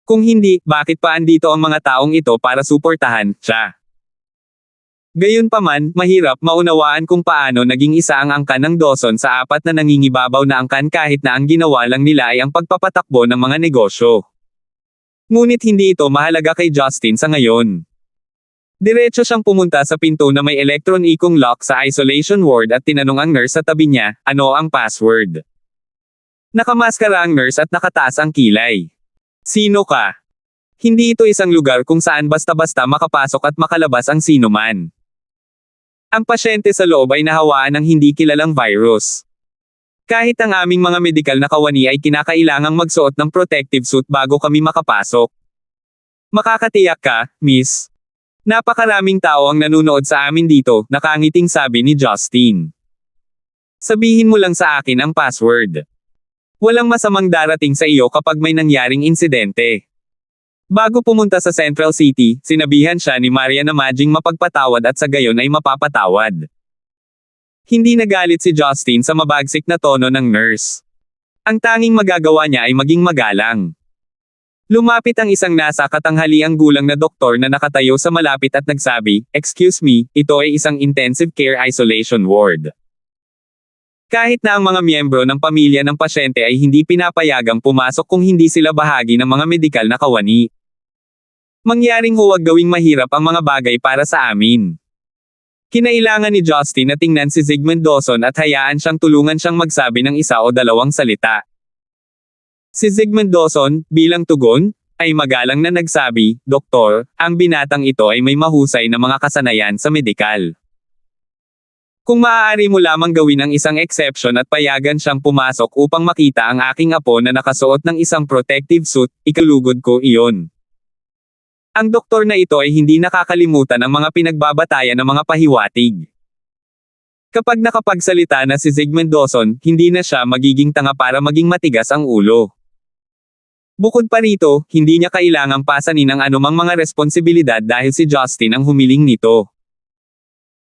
Kung hindi, bakit pa andito ang mga taong ito para suportahan siya? Gayunpaman, mahirap maunawaan kung paano naging isa ang angkan ng Dawson sa apat na nangingibabaw na angkan kahit na ang ginawa lang nila ay ang pagpapatakbo ng mga negosyo. Ngunit hindi ito mahalaga kay Justin sa ngayon. Diretso siyang pumunta sa pinto na may electron-ikong lock sa isolation ward at tinanong ang nurse sa tabi niya, ano ang password? Nakamaskara ang nurse at nakataas ang kilay. Sino ka? Hindi ito isang lugar kung saan basta-basta makapasok at makalabas ang sino man. Ang pasyente sa loob ay nahawaan ng hindi kilalang virus. Kahit ang aming mga medikal na kawani ay kinakailangang magsuot ng protective suit bago kami makapasok. Makakatiyak ka, miss? Napakaraming tao ang nanunood sa amin dito, nakangiting sabi ni Justin. Sabihin mo lang sa akin ang password. Walang masamang darating sa iyo kapag may nangyaring insidente. Bago pumunta sa Central City, sinabihan siya ni Maria na maging mapagpatawad at sa gayon ay mapapatawad. Hindi nagalit si Justin sa mabagsik na tono ng nurse. Ang tanging magagawa niya ay maging magalang. Lumapit ang isang nasa katanghaliang gulang na doktor na nakatayo sa malapit at nagsabi, "Excuse me, ito ay isang intensive care isolation ward." Kahit na ang mga miyembro ng pamilya ng pasyente ay hindi pinapayagang pumasok kung hindi sila bahagi ng mga medikal na kawani. Mangyaring huwag gawing mahirap ang mga bagay para sa amin. Kinailangan ni Justin na tingnan si Zygmunt Dawson at hayaan siyang tulungan siyang magsabi ng isa o dalawang salita. Si Zygmunt Dawson, bilang tugon, ay magalang na nagsabi, "Doktor, ang binatang ito ay may mahusay na mga kasanayan sa medikal. Kung maaari mo lamang gawin ang isang exception at payagan siyang pumasok upang makita ang aking apo na nakasuot ng isang protective suit, ikalugod ko iyon." Ang doktor na ito ay hindi nakakalimutan ang mga pinagbabatayan ng mga pahiwatig. Kapag nakapagsalita na si Zygmunt Dawson, hindi na siya magiging tanga para maging matigas ang ulo. Bukod pa rito, hindi niya kailangang pasanin ang anumang mga responsibilidad dahil si Justin ang humiling nito.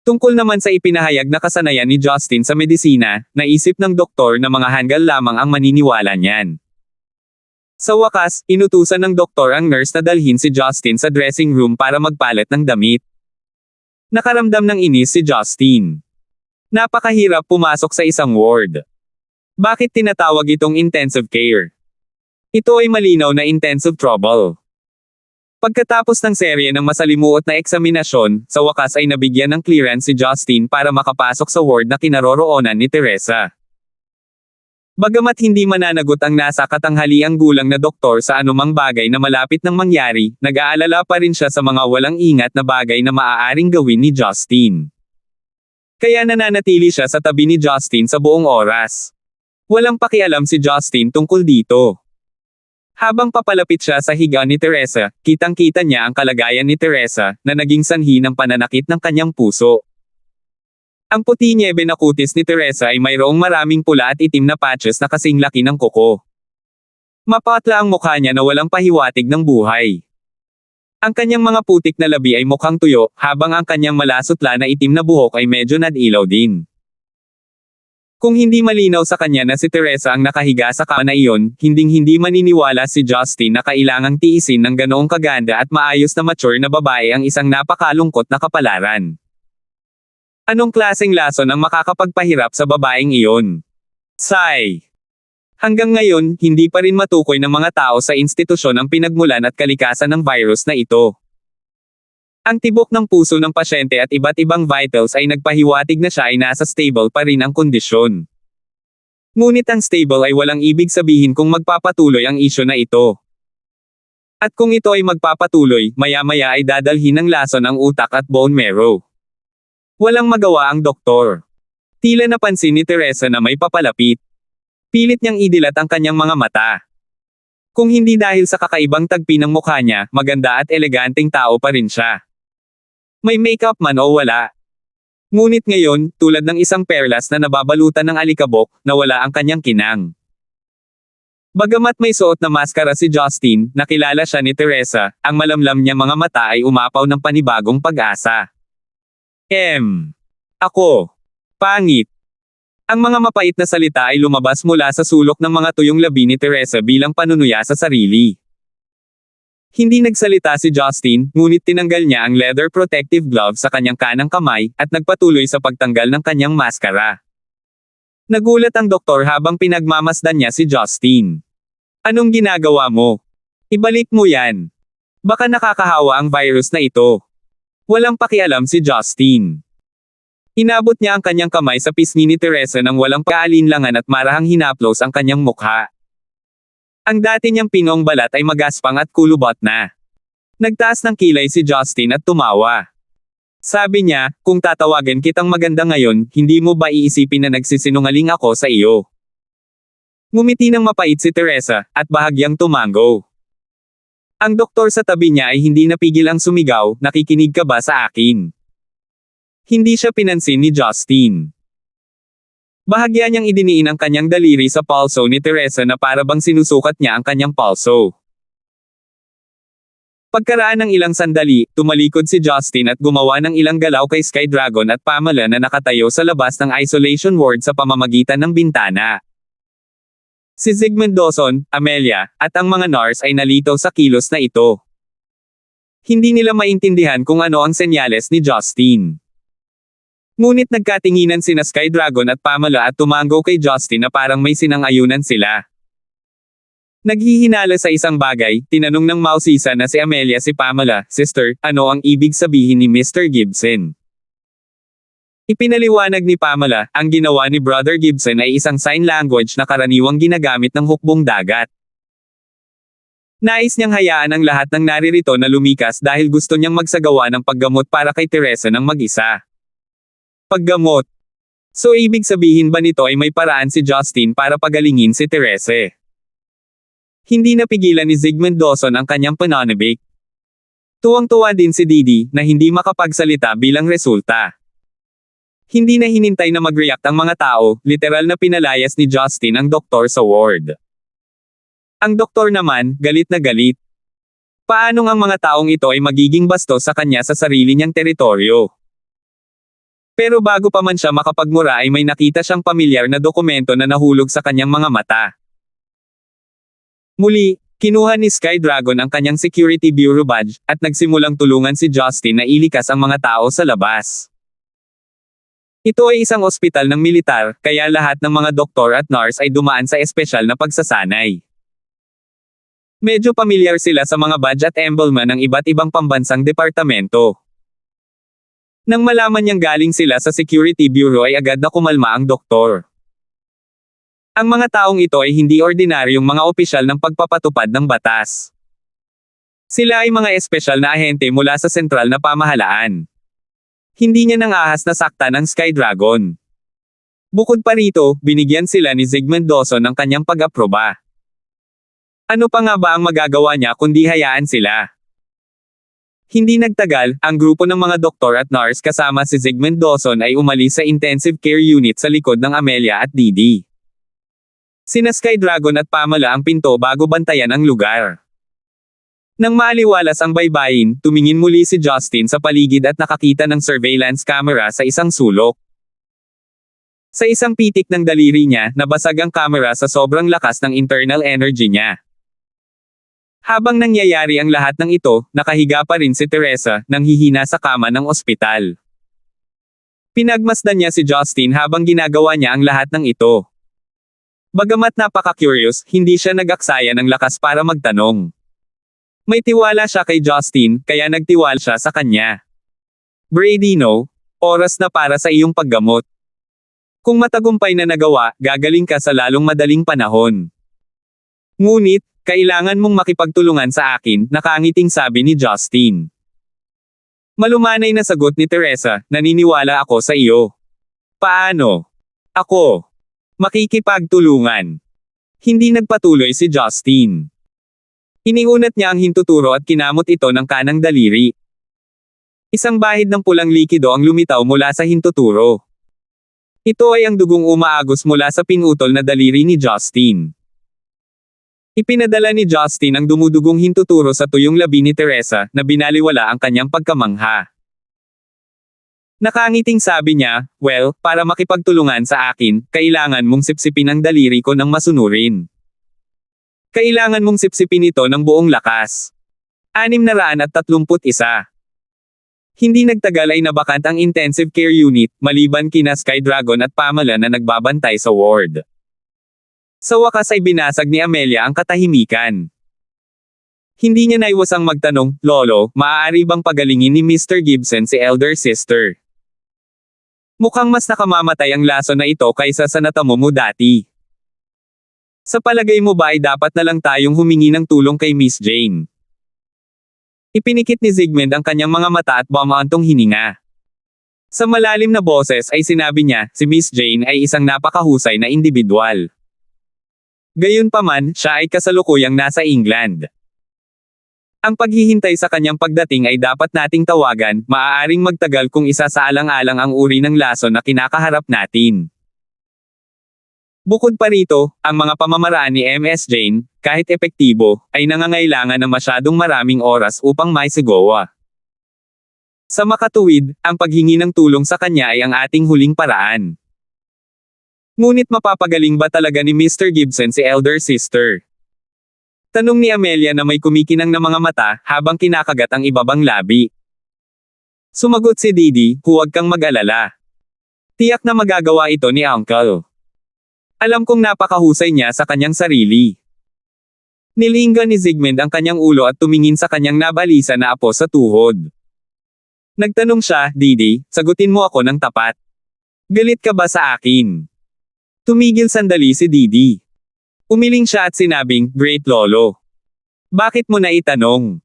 Tungkol naman sa ipinahayag na kasanayan ni Justin sa medisina, naisip ng doktor na mga hanggal lamang ang maniniwala niyan. Sa wakas, inutusan ng doktor ang nurse na dalhin si Justin sa dressing room para magpalit ng damit. Nakaramdam ng inis si Justin. Napakahirap pumasok sa isang ward. Bakit tinatawag itong intensive care? Ito ay malinaw na intensive trouble. Pagkatapos ng serye ng masalimuot na eksaminasyon, sa wakas ay nabigyan ng clearance si Justin para makapasok sa ward na kinaroroonan ni Teresa. Bagamat hindi mananagot ang nasa katanghaliang gulang na doktor sa anumang bagay na malapit nang mangyari, nag-aalala pa rin siya sa mga walang ingat na bagay na maaaring gawin ni Justin. Kaya nananatili siya sa tabi ni Justin sa buong oras. Walang pakialam si Justin tungkol dito. Habang papalapit siya sa higa ni Teresa, kitang-kita niya ang kalagayan ni Teresa, na naging sanhi ng pananakit ng kanyang puso. Ang puti nyebe na kutis ni Teresa ay mayroong maraming pula at itim na patches na kasing laki ng kuko. Mapatla ang mukha niya na walang pahiwatig ng buhay. Ang kanyang mga putik na labi ay mukhang tuyo, habang ang kanyang malasutla na itim na buhok ay medyo nadilaw din. Kung hindi malinaw sa kanya na si Teresa ang nakahiga sa kama na iyon, hinding-hindi maniniwala si Justin na kailangang tiisin ng ganoong kaganda at maayos na mature na babae ang isang napakalungkot na kapalaran. Anong klaseng lason ang makakapagpahirap sa babaeng iyon? Sigh. Hanggang ngayon, hindi pa rin matukoy ng mga tao sa institusyon ang pinagmulan at kalikasan ng virus na ito. Ang tibok ng puso ng pasyente at iba't ibang vitals ay nagpahiwatig na siya ay nasa stable pa rin ang kondisyon. Ngunit ang stable ay walang ibig sabihin kung magpapatuloy ang isyu na ito. At kung ito ay magpapatuloy, maya-maya ay dadalhin ng lason ang utak at bone marrow. Walang magawa ang doktor. Tila napansin ni Teresa na may papalapit. Pilit niyang idilat ang kanyang mga mata. Kung hindi dahil sa kakaibang tagpi ng mukha niya, maganda at eleganteng tao pa rin siya. May makeup man o wala. Ngunit ngayon, tulad ng isang perlas na nababalutan ng alikabok, nawala ang kanyang kinang. Bagamat may suot na maskara si Justin, nakilala siya ni Teresa, ang malamlam niya mga mata ay umapaw ng panibagong pag-asa. Ako. Pangit. Ang mga mapait na salita ay lumabas mula sa sulok ng mga tuyong labi ni Teresa bilang panunuya sa sarili. Hindi nagsalita si Justin, ngunit tinanggal niya ang leather protective glove sa kanyang kanang kamay, at nagpatuloy sa pagtanggal ng kanyang maskara. Nagulat ang doktor habang pinagmamasdan niya si Justin. Anong ginagawa mo? Ibalik mo yan. Baka nakakahawa ang virus na ito. Walang pakialam si Justin. Inabot niya ang kanyang kamay sa pisngi ni Teresa nang walang paalinlangan at marahang hinaplos ang kanyang mukha. Ang dati niyang pinong balat ay magaspang at kulubot na. Nagtaas ng kilay si Justin at tumawa. Sabi niya, kung tatawagan kitang maganda ngayon, hindi mo ba iisipin na nagsisinungaling ako sa iyo? Ngumiti ng mapait si Teresa, at bahagyang tumango. Ang doktor sa tabi niya ay hindi napigil ang sumigaw, nakikinig ka ba sa akin? Hindi siya pinansin ni Justin. Bahagya niyang idiniin ang kanyang daliri sa palso ni Teresa na para bang sinusukat niya ang kanyang palso. Pagkaraan ng ilang sandali, tumalikod si Justin at gumawa ng ilang galaw kay Sky Dragon at Pamela na nakatayo sa labas ng isolation ward sa pamamagitan ng bintana. Si Zygmunt Dawson, Amelia, at ang mga nurse ay nalito sa kilos na ito. Hindi nila maintindihan kung ano ang senyales ni Justin. Ngunit nagkatinginan sina Sky Dragon at Pamela at tumango kay Justin na parang may sinang-ayunan sila. Naghihinala sa isang bagay, tinanong ng mausisa na si Amelia si Pamela, "Sister, ano ang ibig sabihin ni Mr. Gibson?" Ipinaliwanag ni Pamela, ang ginawa ni Brother Gibson ay isang sign language na karaniwang ginagamit ng hukbong dagat. Nais niyang hayaan ang lahat ng naririto na lumikas dahil gusto niyang magsagawa ng paggamot para kay Teresa ng mag-isa. Paggamot. So ibig sabihin ba nito ay may paraan si Justin para pagalingin si Teresa? Hindi napigilan ni Zygmunt Dawson ang kanyang pananabik. Tuwang-tuwa din si Didi, na hindi makapagsalita bilang resulta. Hindi na hinintay na mag-react ang mga tao, literal na pinalayas ni Justin ang doktor sa ward. Ang doktor naman, galit na galit. Paanong ang mga taong ito ay magiging bastos sa kanya sa sarili niyang teritoryo? Pero bago pa man siya makapagmura ay may nakita siyang pamilyar na dokumento na nahulog sa kanyang mga mata. Muli, kinuha ni Sky Dragon ang kanyang Security Bureau badge, at nagsimulang tulungan si Justin na ilikas ang mga tao sa labas. Ito ay isang ospital ng militar, kaya lahat ng mga doktor at nurse ay dumaan sa espesyal na pagsasanay. Medyo pamilyar sila sa mga badge at emblema ng iba't ibang pambansang departamento. Nang malaman niyang galing sila sa Security Bureau ay agad na kumalma ang doktor. Ang mga taong ito ay hindi ordinaryong mga opisyal ng pagpapatupad ng batas. Sila ay mga espesyal na ahente mula sa sentral na pamahalaan. Hindi niya nang ahas na sakta ng Sky Dragon. Bukod pa rito, binigyan sila ni Zygmunt Dawson ng kanyang pag-aproba. Ano pa nga ba ang magagawa niya kundi hayaan sila? Hindi nagtagal, ang grupo ng mga doktor at nurse kasama si Zygmunt Dawson ay umalis sa intensive care unit sa likod ng Amelia at Didi. Sina Sky Dragon at Pamela ang pinto bago bantayan ang lugar. Nang maaliwalas ang baybayin, tumingin muli si Justin sa paligid at nakakita ng surveillance camera sa isang sulok. Sa isang pitik ng daliri niya, nabasag ang kamera sa sobrang lakas ng internal energy niya. Habang nangyayari ang lahat ng ito, nakahiga pa rin si Teresa, nang hihina sa kama ng ospital. Pinagmasdan niya si Justin habang ginagawa niya ang lahat ng ito. Bagamat napaka-curious, hindi siya nag-aksaya ng lakas para magtanong. May tiwala siya kay Justin, kaya nagtiwala siya sa kanya. Brady, no? Oras na para sa iyong paggamot. Kung matagumpay na nagawa, gagaling ka sa lalong madaling panahon. Ngunit, kailangan mong makipagtulungan sa akin, nakangiting sabi ni Justin. Malumanay na sagot ni Teresa, naniniwala ako sa iyo. Paano? Ako. Makikipagtulungan. Hindi nagpatuloy si Justin. Iniunat niya ang hintuturo at kinamot ito ng kanang daliri. Isang bahid ng pulang likido ang lumitaw mula sa hintuturo. Ito ay ang dugong umaagos mula sa pinutol na daliri ni Justin. Ipinadala ni Justin ang dumudugong hintuturo sa tuyong labi ni Teresa, na binaliwala ang kanyang pagkamangha. Nakangiting sabi niya, well, para makipagtulungan sa akin, kailangan mong sipsipin ang daliri ko ng masunurin. Kailangan mong sipsipin ito ng buong lakas. 631. Hindi nagtagal ay nabakant ang intensive care unit, maliban kina Sky Dragon at Pamela na nagbabantay sa ward. Sa wakas ay binasag ni Amelia ang katahimikan. Hindi niya naiwasang magtanong, Lolo, maaari bang pagalingin ni Mr. Gibson si elder sister? Mukhang mas nakamamatay ang laso na ito kaysa sa natamo mo dati. Sa palagay mo ba ay dapat na lang tayong humingi ng tulong kay Miss Jane? Ipinikit ni Zygmunt ang kanyang mga mata at bumaantong hininga. Sa malalim na boses ay sinabi niya, si Miss Jane ay isang napakahusay na individual. Gayunpaman, siya ay kasalukuyang nasa England. Ang paghihintay sa kanyang pagdating ay dapat nating tawagan, maaaring magtagal kung isasaalang-alang ang uri ng laso na kinakaharap natin. Bukod pa rito, ang mga pamamaraan ni MS Jane, kahit epektibo, ay nangangailangan ng masyadong maraming oras upang maisigawa. Sa makatuwid, ang paghingi ng tulong sa kanya ay ang ating huling paraan. Ngunit mapapagaling ba talaga ni Mr. Gibson si elder sister? Tanong ni Amelia na may kumikinang na mga mata, habang kinakagat ang ibabang labi. Sumagot si Didi, huwag kang mag-alala. Tiyak na magagawa ito ni Uncle. Alam kong napakahusay niya sa kanyang sarili. Nilingga ni Zygmunt ang kanyang ulo at tumingin sa kanyang nabalisa na apo sa tuhod. Nagtanong siya, Didi, sagutin mo ako ng tapat. Galit ka ba sa akin? Tumigil sandali si Didi. Umiling siya at sinabing, Great Lolo. Bakit mo na itanong?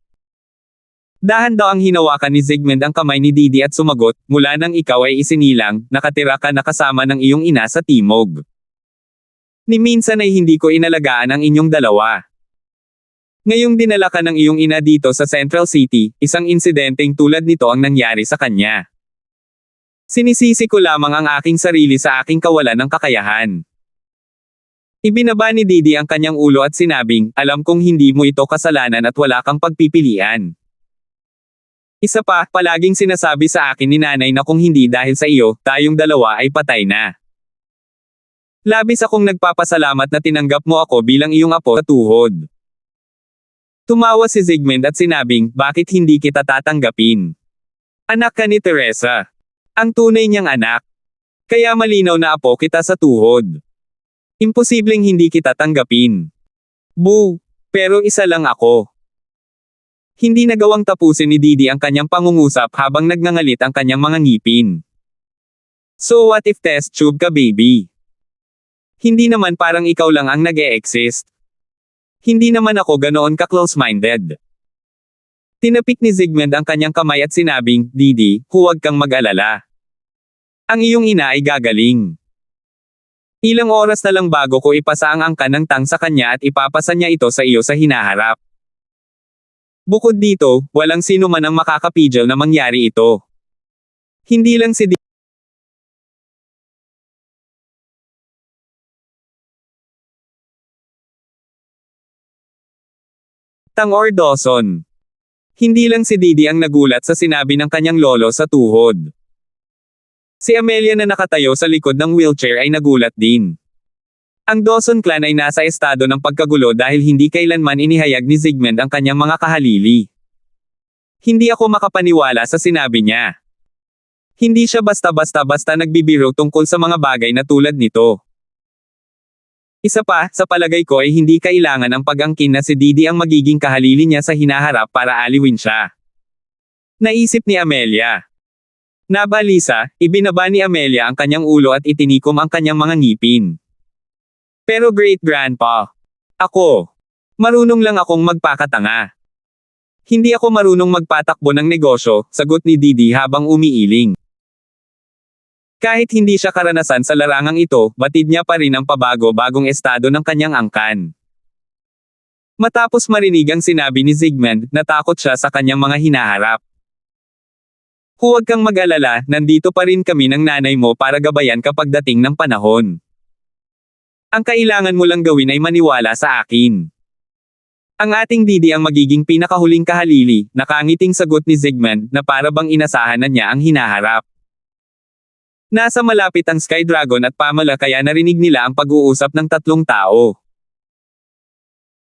Dahan daw ang hinawakan ni Zygmunt ang kamay ni Didi at sumagot, mula nang ikaw ay isinilang, nakatira ka na kasama ng iyong ina sa timog. Ni minsan ay hindi ko inalagaan ang inyong dalawa. Ngayong dinala ka ng iyong ina dito sa Central City, isang insidenteng tulad nito ang nangyari sa kanya. Sinisisi ko lamang ang aking sarili sa aking kawalan ng kakayahan. Ibinaba ni Didi ang kanyang ulo at sinabing, alam kong hindi mo ito kasalanan at wala kang pagpipilian. Isa pa, palaging sinasabi sa akin ni nanay na kung hindi dahil sa iyo, tayong dalawa ay patay na. Labis akong nagpapasalamat na tinanggap mo ako bilang iyong apo sa tuhod. Tumawa si Zygmunt at sinabing, bakit hindi kita tatanggapin? Anak ka ni Teresa. Ang tunay niyang anak. Kaya malinaw na apo kita sa tuhod. Imposibleng hindi kita tanggapin. Boo! Pero isa lang ako. Hindi nagawang tapusin ni Didi ang kanyang pangungusap habang nagngangalit ang kanyang mga ngipin. So what if test tube ka, baby? Hindi naman parang ikaw lang ang nag-e-exist. Hindi naman ako ganoon ka-close-minded. Tinapik ni Zygmunt ang kanyang kamay at sinabing, Didi, huwag kang mag-alala. Ang iyong ina ay gagaling. Ilang oras na lang bago ko ipasa ang angkan ng tang sa kanya at ipapasa niya ito sa iyo sa hinaharap. Bukod dito, walang sino man ang makakapigil na mangyari ito. Hindi lang si Tang or Dawson. Hindi lang si Didi ang nagulat sa sinabi ng kanyang lolo sa tuhod. Si Amelia na nakatayo sa likod ng wheelchair ay nagulat din. Ang Dawson clan ay nasa estado ng pagkagulo dahil hindi kailanman inihayag ni Zygmunt ang kanyang mga kahalili. Hindi ako makapaniwala sa sinabi niya. Hindi siya basta-basta nagbibiro tungkol sa mga bagay na tulad nito. Isa pa, sa palagay ko ay hindi kailangan ang pag-angkin na si Didi ang magiging kahalili niya sa hinaharap para aliwin siya. Naisip ni Amelia. Nabalisa, ibinaba ni Amelia ang kanyang ulo at itinikom ang kanyang mga ngipin. Pero great-grandpa. Ako. Marunong lang akong magpakatanga. Hindi ako marunong magpatakbo ng negosyo, sagot ni Didi habang umiiling. Kahit hindi siya karanasan sa larangang ito, batid niya pa rin ang pabago-bagong estado ng kanyang angkan. Matapos marinig ang sinabi ni Zygmunt, natakot siya sa kanyang mga hinaharap. Huwag kang mag-alala, nandito pa rin kami ng nanay mo para gabayan kapag dating ng panahon. Ang kailangan mo lang gawin ay maniwala sa akin. Ang ating Didi ang magiging pinakahuling kahalili, nakangiting sagot ni Zygmunt na para bang inasahan na niya ang hinaharap. Nasa malapit ang Sky Dragon at Pamela kaya narinig nila ang pag-uusap ng tatlong tao.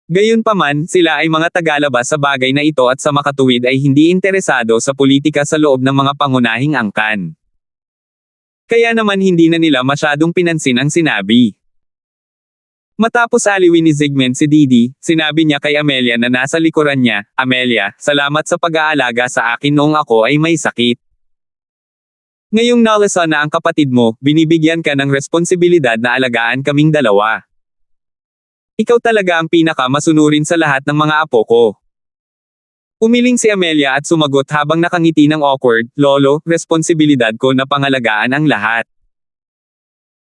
Gayunpaman, sila ay mga tagalabas sa bagay na ito at sa makatuwid ay hindi interesado sa politika sa loob ng mga pangunahing angkan. Kaya naman hindi na nila masyadong pinansin ang sinabi. Matapos aliwin ni Zygmunt si Didi, sinabi niya kay Amelia na nasa likuran niya, Amelia, salamat sa pag-aalaga sa akin noong ako ay may sakit. Ngayong nalasan na ang kapatid mo, binibigyan ka ng responsibilidad na alagaan kaming dalawa. Ikaw talaga ang pinaka-masunurin sa lahat ng mga apo ko. Umiling si Amelia at sumagot habang nakangiti ng awkward, Lolo, responsibilidad ko na pangalagaan ang lahat.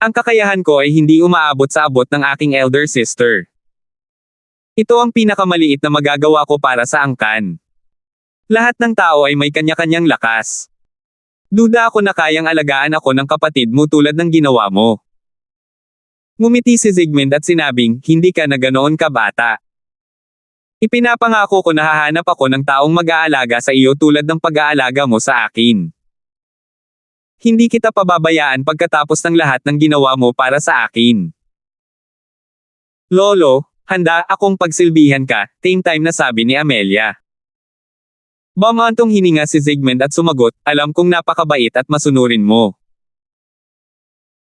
Ang kakayahan ko ay hindi umaabot sa abot ng aking elder sister. Ito ang pinakamaliit na magagawa ko para sa angkan. Lahat ng tao ay may kanya-kanyang lakas. Duda ako na kayang alagaan ako ng kapatid mo tulad ng ginawa mo. Ngumiti si Zygmunt at sinabing, hindi ka na ganoon kabata. Ipinapangako ko na hahanap ako ng taong mag-aalaga sa iyo tulad ng pag-aalaga mo sa akin. Hindi kita pababayaan pagkatapos ng lahat ng ginawa mo para sa akin. Lolo, handa akong pagsilbihan ka, same time na sabi ni Amelia. Bumantong hininga si Zygmunt at sumagot, alam kong napakabait at masunurin mo.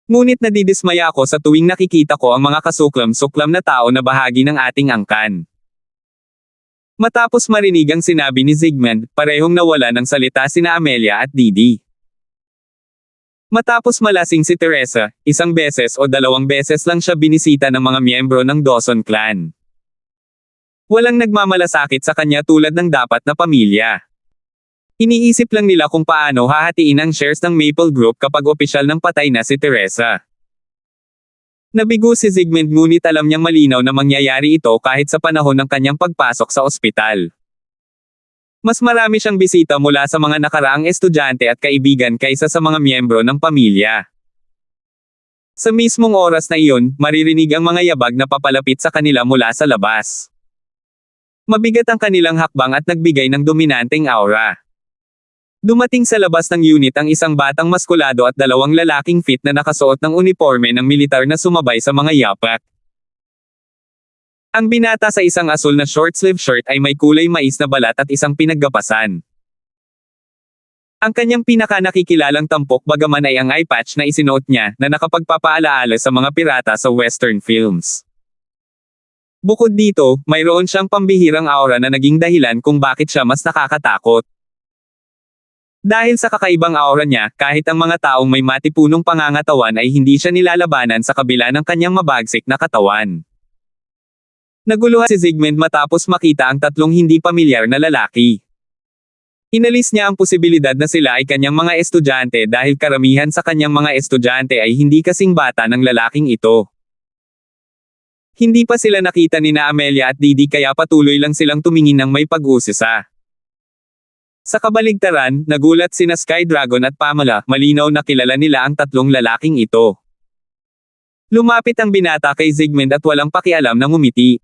Ngunit nadidismaya ako sa tuwing nakikita ko ang mga kasuklam-suklam na tao na bahagi ng ating angkan. Matapos marinig ang sinabi ni Zygmunt, parehong nawala ng salita sina Amelia at Didi. Matapos malasing si Teresa, isang beses o dalawang beses lang siya binisita ng mga miyembro ng Dawson clan. Walang nagmamalasakit sa kanya tulad ng dapat na pamilya. Iniisip lang nila kung paano hahatiin ang shares ng Maple Group kapag opisyal ng patay na si Teresa. Nabigo si Zygmunt ngunit alam niyang malinaw na mangyayari ito kahit sa panahon ng kanyang pagpasok sa ospital. Mas marami siyang bisita mula sa mga nakaraang estudyante at kaibigan kaysa sa mga miyembro ng pamilya. Sa mismong oras na iyon, maririnig ang mga yabag na papalapit sa kanila mula sa labas. Mabigat ang kanilang hakbang at nagbigay ng dominanteng aura. Dumating sa labas ng unit ang isang batang maskulado at dalawang lalaking fit na nakasuot ng uniforme ng militar na sumabay sa mga yapak. Ang binata sa isang asul na short-sleeve shirt ay may kulay mais na balat at isang pinaggapasan. Ang kanyang pinaka-nakikilalang tampok bagaman ay ang eye patch na isinuot niya na nakapagpapaalaala sa mga pirata sa western films. Bukod dito, mayroon siyang pambihirang aura na naging dahilan kung bakit siya mas nakakatakot. Dahil sa kakaibang aura niya, kahit ang mga taong may matipunong pangangatawan ay hindi siya nilalabanan sa kabila ng kanyang mabagsik na katawan. Naguluhan si Zygmunt matapos makita ang tatlong hindi pamilyar na lalaki. Inalis niya ang posibilidad na sila ay kanyang mga estudyante dahil karamihan sa kanyang mga estudyante ay hindi kasing bata ng lalaking ito. Hindi pa sila nakita ni na Amelia at Didi kaya patuloy lang silang tumingin ng may pag-uusisa. Sa kabaligtaran, nagulat sina Sky Dragon at Pamela, malinaw na kilala nila ang tatlong lalaking ito. Lumapit ang binata kay Zygmunt at walang pakialam na ngumiti.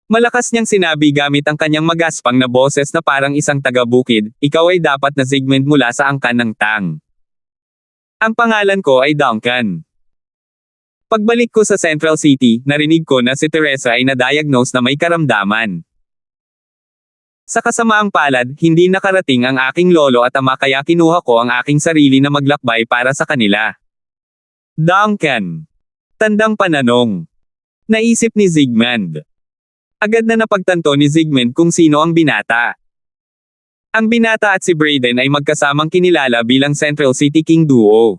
Malakas niyang sinabi gamit ang kanyang magaspang na boses na parang isang taga-bukid, ikaw ay dapat na Zygmunt mula sa angkan ng Tang. Ang pangalan ko ay Duncan. Pagbalik ko sa Central City, narinig ko na si Teresa ay na-diagnose na may karamdaman. Sa kasamaang palad, hindi nakarating ang aking lolo at ama kaya kinuha ko ang aking sarili na maglakbay para sa kanila. Duncan. Tandang pananong. Naisip ni Zygmunt. Agad na napagtanto ni Zygmunt kung sino ang binata. Ang binata at si Brayden ay magkasamang kinilala bilang Central City King Duo.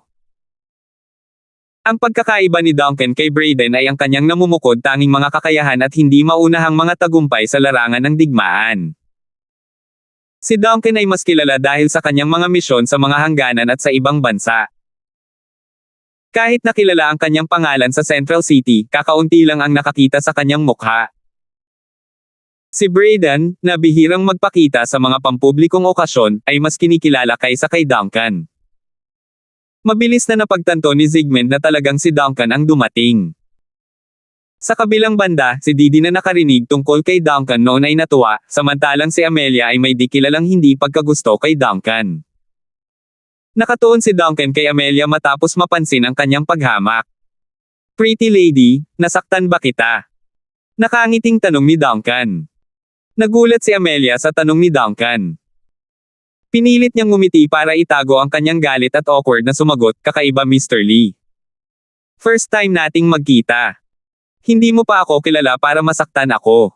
Ang pagkakaiba ni Duncan kay Brayden ay ang kanyang namumukod tanging mga kakayahan at hindi maunahang mga tagumpay sa larangan ng digmaan. Si Duncan ay mas kilala dahil sa kanyang mga misyon sa mga hangganan at sa ibang bansa. Kahit nakilala ang kanyang pangalan sa Central City, kakaunti lang ang nakakita sa kanyang mukha. Si Brayden, na bihirang magpakita sa mga pampublikong okasyon, ay mas kinikilala kaysa kay Duncan. Mabilis na napagtanto ni Zygmunt na talagang si Duncan ang dumating. Sa kabilang banda, si Didi na nakarinig tungkol kay Duncan noon ay natuwa, samantalang si Amelia ay may di kilalang hindi pagkagusto kay Duncan. Nakatuon si Duncan kay Amelia matapos mapansin ang kanyang paghamak. "Pretty lady, nasaktan ba kita?" Nakangiting tanong ni Duncan. Nagulat si Amelia sa tanong ni Duncan. Pinilit niyang ngumiti para itago ang kanyang galit at awkward na sumagot, "Kakaiba Mr. Lee. First time nating magkita. Hindi mo pa ako kilala para masaktan ako."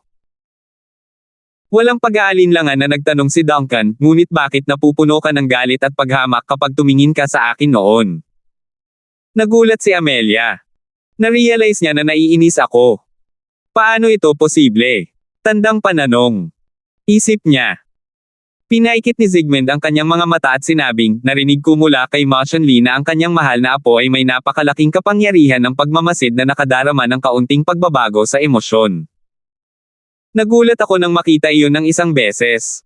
Walang pag-aalinlangan na nagtanong si Duncan, "Ngunit bakit napupuno ka ng galit at paghamak kapag tumingin ka sa akin noon?" Nagulat si Amelia. Narealize niya na naiinis ako. Paano ito posible? Tandang pananong. Isip niya. Pinaikit ni Zygmunt ang kanyang mga mata at sinabing, "Narinig ko mula kay Motion Lee na ang kanyang mahal na apo ay may napakalaking kapangyarihan ng pagmamasid na nakadarama ng kaunting pagbabago sa emosyon." Nagulat ako nang makita iyon ng isang beses.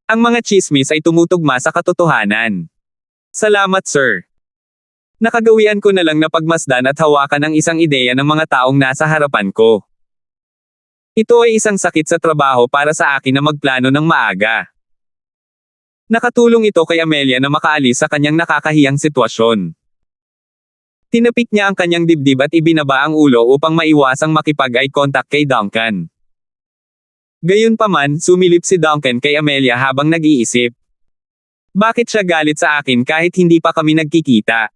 Ang mga chismis ay tumutugma sa katotohanan. Salamat sir. Nakagawian ko na lang na pagmasdan at hawakan ang isang ideya ng mga taong nasa harapan ko. Ito ay isang sakit sa trabaho para sa akin na magplano ng maaga. Nakatulong ito kay Amelia na makaalis sa kanyang nakakahiyang sitwasyon. Tinapik niya ang kanyang dibdib at ibinaba ang ulo upang maiwasang makipag-eye contact kay Duncan. Gayunpaman, sumilip si Duncan kay Amelia habang nag-iisip. Bakit siya galit sa akin kahit hindi pa kami nagkikita?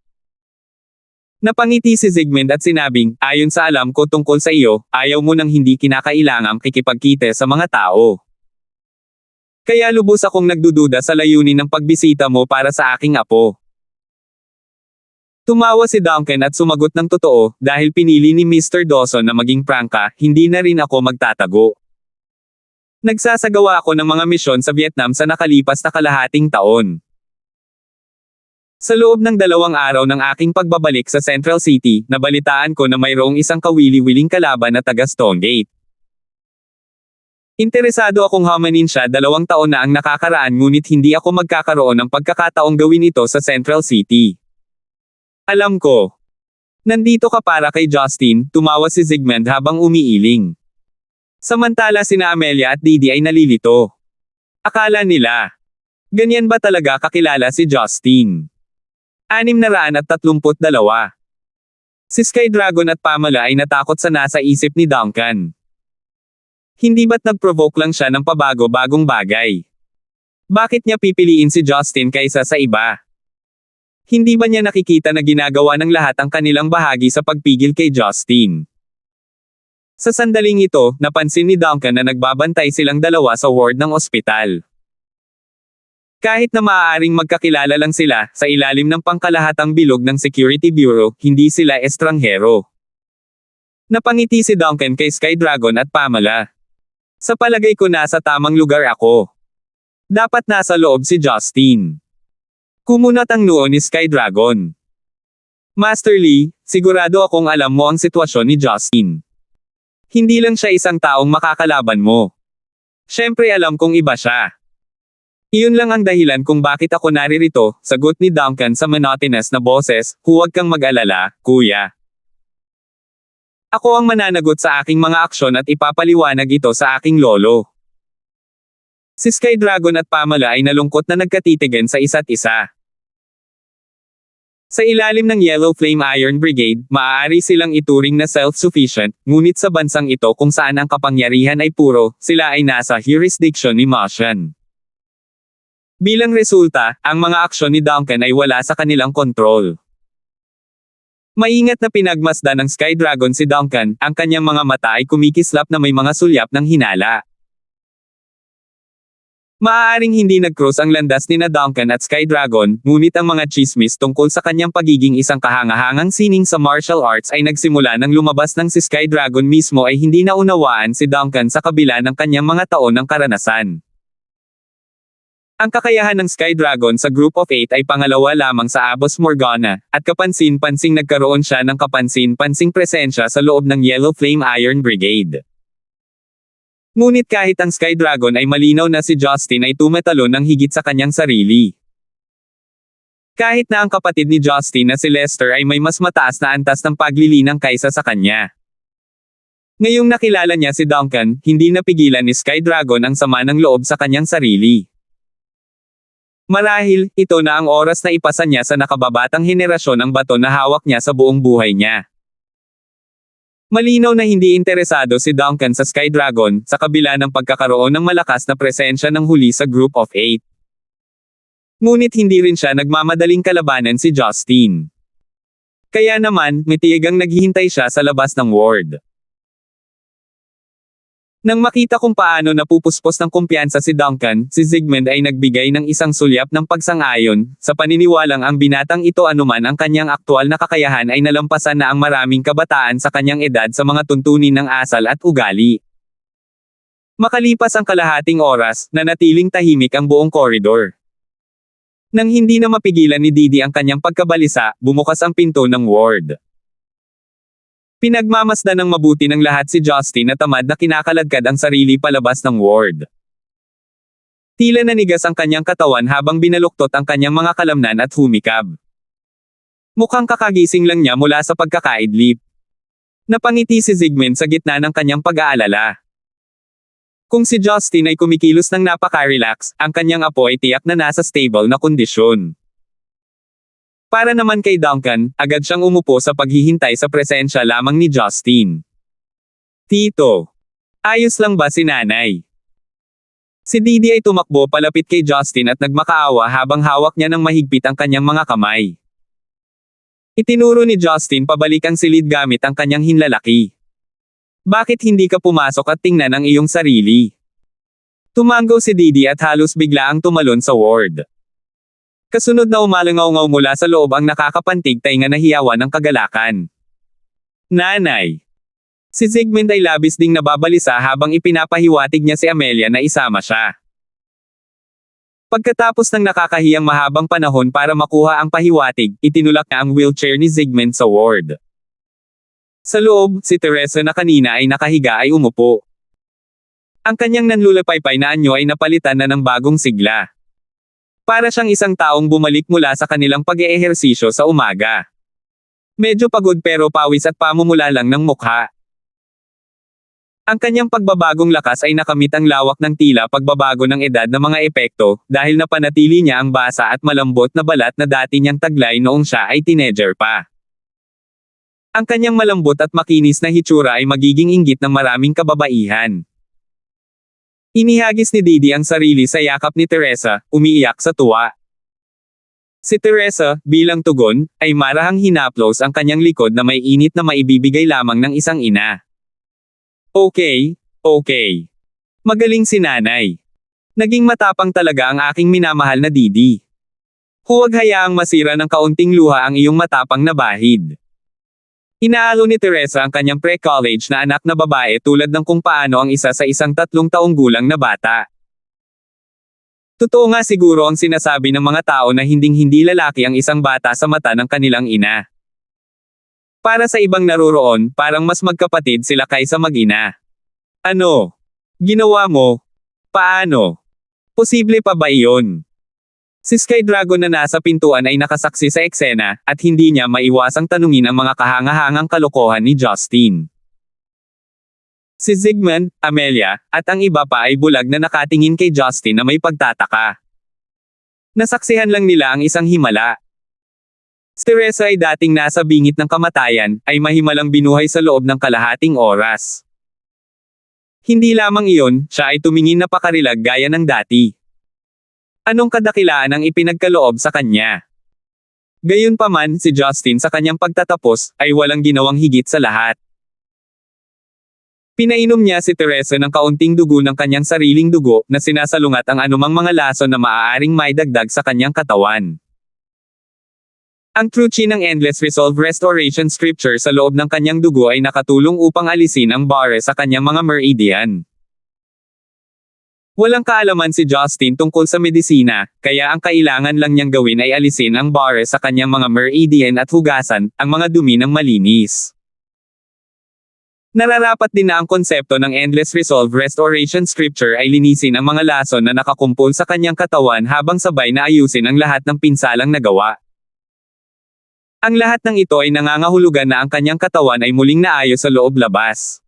Napangiti si Zygmunt at sinabing, "Ayon sa alam ko tungkol sa iyo, ayaw mo nang hindi kinakailangang kikipagkita sa mga tao. Kaya lubos akong nagdududa sa layunin ng pagbisita mo para sa aking apo." Tumawa si Duncan at sumagot ng totoo, dahil pinili ni Mr. Dawson na maging prangka, hindi na rin ako magtatago. Nagsasagawa ako ng mga misyon sa Vietnam sa nakalipas na kalahating taon. Sa loob ng 2 araw ng aking pagbabalik sa Central City, nabalitaan ko na mayroong isang kawili-wiling kalaban na taga Stonegate. Interesado akong hamanin siya. 2 taon na ang nakakaraan ngunit hindi ako magkakaroon ng pagkakataong gawin ito sa Central City. Alam ko. Nandito ka para kay Justin, tumawa si Zygmunt habang umiiling. Samantala sina Amelia at Didi ay nalilito. Akala nila, ganyan ba talaga kakilala si Justin? 632. Si Sky Dragon at Pamela ay natakot sa nasa isip ni Duncan. Hindi ba't nag-provoke lang siya ng pabago-bagong bagay? Bakit niya pipiliin si Justin kaysa sa iba? Hindi ba niya nakikita na ginagawa ng lahat ang kanilang bahagi sa pagpigil kay Justin? Sa sandaling ito, napansin ni Duncan na nagbabantay silang dalawa sa ward ng ospital. Kahit na maaaring magkakilala lang sila, sa ilalim ng pangkalahatang bilog ng Security Bureau, hindi sila estranghero. Napangiti si Duncan kay Sky Dragon at Pamela. Sa palagay ko nasa tamang lugar ako. Dapat nasa loob si Justin. Kumunat ang noo ni Sky Dragon. Master Lee, sigurado akong alam mo ang sitwasyon ni Justin. Hindi lang siya isang taong makakalaban mo. Siyempre alam kong iba siya. Iyon lang ang dahilan kung bakit ako naririto, sagot ni Duncan sa monotonous na boses, huwag kang mag-alala, kuya. Ako ang mananagot sa aking mga aksyon at ipapaliwanag ito sa aking lolo. Si Sky Dragon at Pamela ay nalungkot na nagkatitigan sa isa't isa. Sa ilalim ng Yellow Flame Iron Brigade, maaari silang ituring na self-sufficient, ngunit sa bansang ito kung saan ang kapangyarihan ay puro, sila ay nasa jurisdiction ni Martian. Bilang resulta, ang mga aksyon ni Duncan ay wala sa kanilang kontrol. Maingat na pinagmasdan ng Sky Dragon si Duncan, ang kanyang mga mata ay kumikislap na may mga sulyap ng hinala. Maaaring hindi nag-cross ang landas ni na Duncan at Sky Dragon, ngunit ang mga chismis tungkol sa kanyang pagiging isang kahangahangang sining sa martial arts ay nagsimula nang lumabas ng si Sky Dragon mismo ay hindi naunawaan si Duncan sa kabila ng kanyang mga taon ng karanasan. Ang kakayahan ng Sky Dragon sa Group of 8 ay pangalawa lamang sa Abos Morgana, at kapansin-pansing nagkaroon siya ng kapansin-pansing presensya sa loob ng Yellow Flame Iron Brigade. Ngunit kahit ang Sky Dragon ay malinaw na si Justin ay tumatalon ng higit sa kanyang sarili. Kahit na ang kapatid ni Justin na si Lester ay may mas mataas na antas ng paglilinang kaysa sa kanya. Ngayong nakilala niya si Duncan, hindi napigilan ni Sky Dragon ang sama ng loob sa kanyang sarili. Marahil, ito na ang oras na ipasa niya sa nakababatang henerasyon ang baton na hawak niya sa buong buhay niya. Malinaw na hindi interesado si Duncan sa Sky Dragon, sa kabila ng pagkakaroon ng malakas na presensya ng huli sa Group of 8. Ngunit hindi rin siya nagmamadaling kalabanan si Justin. Kaya naman, mitiyagang naghihintay siya sa labas ng ward. Nang makita kung paano napupuspos ng kumpiyansa si Duncan, si Zygmunt ay nagbigay ng isang sulyap ng pagsang-ayon, sa paniniwalang ang binatang ito anuman ang kanyang aktwal na kakayahan ay nalampasan na ang maraming kabataan sa kanyang edad sa mga tuntunin ng asal at ugali. Makalipas ang kalahating oras, nanatiling tahimik ang buong koridor. Nang hindi na mapigilan ni Didi ang kanyang pagkabalisa, bumukas ang pinto ng ward. Pinagmamasdan ng mabuti ng lahat si Justin na tamad na kinakaladkad ang sarili palabas ng ward. Tila nanigas ang kanyang katawan habang binaluktot ang kanyang mga kalamnan at humikab. Mukhang kakagising lang niya mula sa pagkakaidlip. Napangiti si Zygmunt sa gitna ng kanyang pag-aalala. Kung si Justin ay kumikilos ng napaka-relax, ang kanyang apo ay tiyak na nasa stable na kondisyon. Para naman kay Duncan, agad siyang umupo sa paghihintay sa presensya lamang ni Justin. Tito, ayos lang ba si nanay? Si Didi ay tumakbo palapit kay Justin at nagmakaawa habang hawak niya ng mahigpit ang kanyang mga kamay. Itinuro ni Justin pabalik ang silid gamit ang kanyang hinlalaki. Bakit hindi ka pumasok at tingnan ang iyong sarili? Tumanggaw si Didi at halos bigla ang tumalon sa ward. Kasunod na umalangaw-ngaw mula sa loob ang nakakapantig tainga na hiyawan ng kagalakan. Nanay! Si Zygmunt ay labis ding nababalisa habang ipinapahiwatig niya si Amelia na isama siya. Pagkatapos ng nakakahiyang mahabang panahon para makuha ang pahiwatig, itinulak na ang wheelchair ni Zygmunt sa ward. Sa loob, si Teresa na kanina ay nakahiga ay umupo. Ang kanyang nanlulapaypay na anyo ay napalitan na ng bagong sigla. Para siyang isang taong bumalik mula sa kanilang pag-eehersisyo sa umaga. Medyo pagod pero pawis at pamumula lang ng mukha. Ang kanyang pagbabagong lakas ay nakamit ang lawak ng tila pagbabago ng edad ng mga epekto, dahil napanatili niya ang basa at malambot na balat na dati niyang taglay noong siya ay teenager pa. Ang kanyang malambot at makinis na hitsura ay magiging inggit ng maraming kababaihan. Inihagis ni Didi ang sarili sa yakap ni Teresa, umiiyak sa tuwa. Si Teresa, bilang tugon, ay marahang hinaplos ang kanyang likod na may init na maibibigay lamang ng isang ina. Okay. Magaling si nanay. Naging matapang talaga ang aking minamahal na Didi. Huwag hayaang masira ng kaunting luha ang iyong matapang na bahid. Inaalo ni Teresa ang kanyang pre-college na anak na babae tulad ng kung paano ang isa sa isang 3 taong gulang na bata. Totoo nga siguro ang sinasabi ng mga tao na hinding-hindi lalaki ang isang bata sa mata ng kanilang ina. Para sa ibang naroroon, parang mas magkapatid sila kaysa mag-ina. Ano? Ginawa mo? Paano? Posible pa ba iyon? Si Sky Dragon na nasa pintuan ay nakasaksi sa eksena, at hindi niya maiwasang tanungin ang mga kahangahangang kalokohan ni Justin. Si Zygmunt, Amelia, at ang iba pa ay bulag na nakatingin kay Justin na may pagtataka. Nasaksihan lang nila ang isang himala. Si Teresa ay dating nasa bingit ng kamatayan, ay mahimalang binuhay sa loob ng kalahating oras. Hindi lamang iyon, siya ay tumingin na pakarilag gaya ng dati. Anong kadakilaan ang ipinagkaloob sa kanya? Gayunpaman, si Justin sa kanyang pagtatapos, ay walang ginawang higit sa lahat. Pinainom niya si Teresa ng kaunting dugo ng kanyang sariling dugo, na sinasalungat ang anumang mga lason na maaaring maidagdag sa kanyang katawan. Ang true chi ng Endless Resolve Restoration Scripture sa loob ng kanyang dugo ay nakatulong upang alisin ang bare sa kanyang mga meridian. Walang kaalaman si Justin tungkol sa medisina, kaya ang kailangan lang niyang gawin ay alisin ang bare sa kanyang mga meridian at hugasan ang mga dumi ng malinis. Nararapat din na ang konsepto ng Endless Resolve Restoration Scripture ay linisin ang mga lason na nakakumpol sa kanyang katawan habang sabay na ayusin ang lahat ng pinsalang nagawa. Ang lahat ng ito ay nangangahulugan na ang kanyang katawan ay muling naayos sa loob-labas.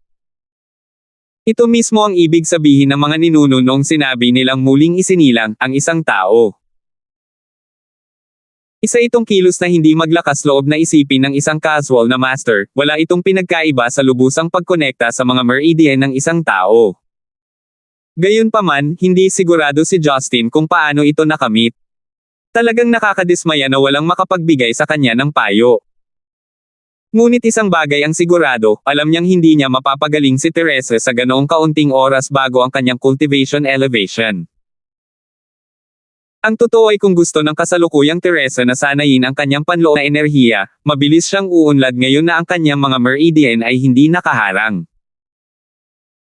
Ito mismo ang ibig sabihin ng mga ninuno noong sinabi nilang muling isinilang ang isang tao. Isa itong kilos na hindi maglakas loob na isipin ng isang casual na master, wala itong pinagkaiba sa lubusang pagkonekta sa mga meridian ng isang tao. Gayunpaman, hindi sigurado si Justin kung paano ito nakamit. Talagang nakakadismaya na walang makapagbigay sa kanya ng payo. Ngunit isang bagay ang sigurado, alam niyang hindi niya mapapagaling si Teresa sa ganoong kaunting oras bago ang kanyang cultivation elevation. Ang totoo ay kung gusto ng kasalukuyang Teresa na sanayin ang kanyang panloob na enerhiya, mabilis siyang uunlad ngayon na ang kanyang mga meridian ay hindi nakaharang.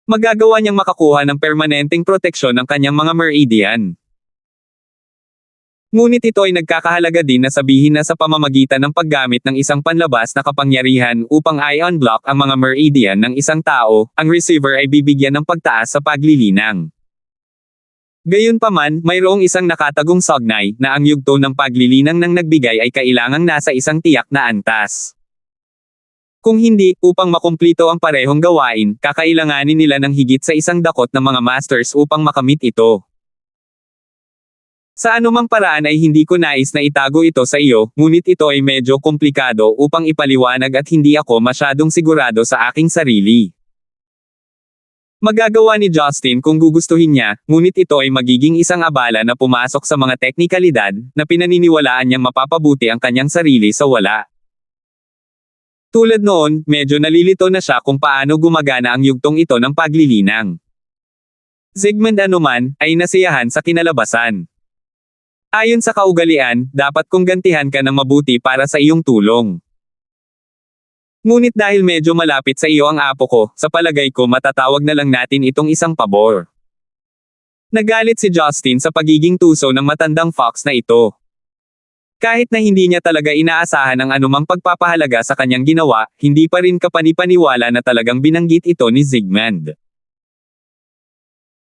Magagawa niyang makakuha ng permanenteng proteksyon ng kanyang mga meridian. Ngunit ito ay nagkakahalaga din na sabihin na sa pamamagitan ng paggamit ng isang panlabas na kapangyarihan upang i-unblock ang mga meridian ng isang tao, ang receiver ay bibigyan ng pagtaas sa paglilinang. Gayunpaman, mayroong isang nakatagong sognay na ang yugto ng paglilinang ng nagbigay ay kailangang nasa isang tiyak na antas. Kung hindi, upang makumplito ang parehong gawain, kakailanganin nila ng higit sa isang dakot ng mga masters upang makamit ito. Sa anumang paraan ay hindi ko nais na itago ito sa iyo, ngunit ito ay medyo komplikado upang ipaliwanag at hindi ako masyadong sigurado sa aking sarili. Magagawa ni Justin kung gugustuhin niya, ngunit ito ay magiging isang abala na pumasok sa mga teknikalidad, na pinaniniwalaan niyang mapapabuti ang kanyang sarili sa wala. Tulad noon, medyo nalilito na siya kung paano gumagana ang yugtong ito ng paglilinang. Zygmunt anuman, ay nasiyahan sa kinalabasan. Ayon sa kaugalian, dapat kong gantihan ka ng mabuti para sa iyong tulong. Ngunit dahil medyo malapit sa iyo ang apo ko, sa palagay ko matatawag na lang natin itong isang pabor. Nagalit si Justin sa pagiging tuso ng matandang fox na ito. Kahit na hindi niya talaga inaasahan ang anumang pagpapahalaga sa kanyang ginawa, hindi pa rin kapanipaniwala na talagang binanggit ito ni Zygmunt.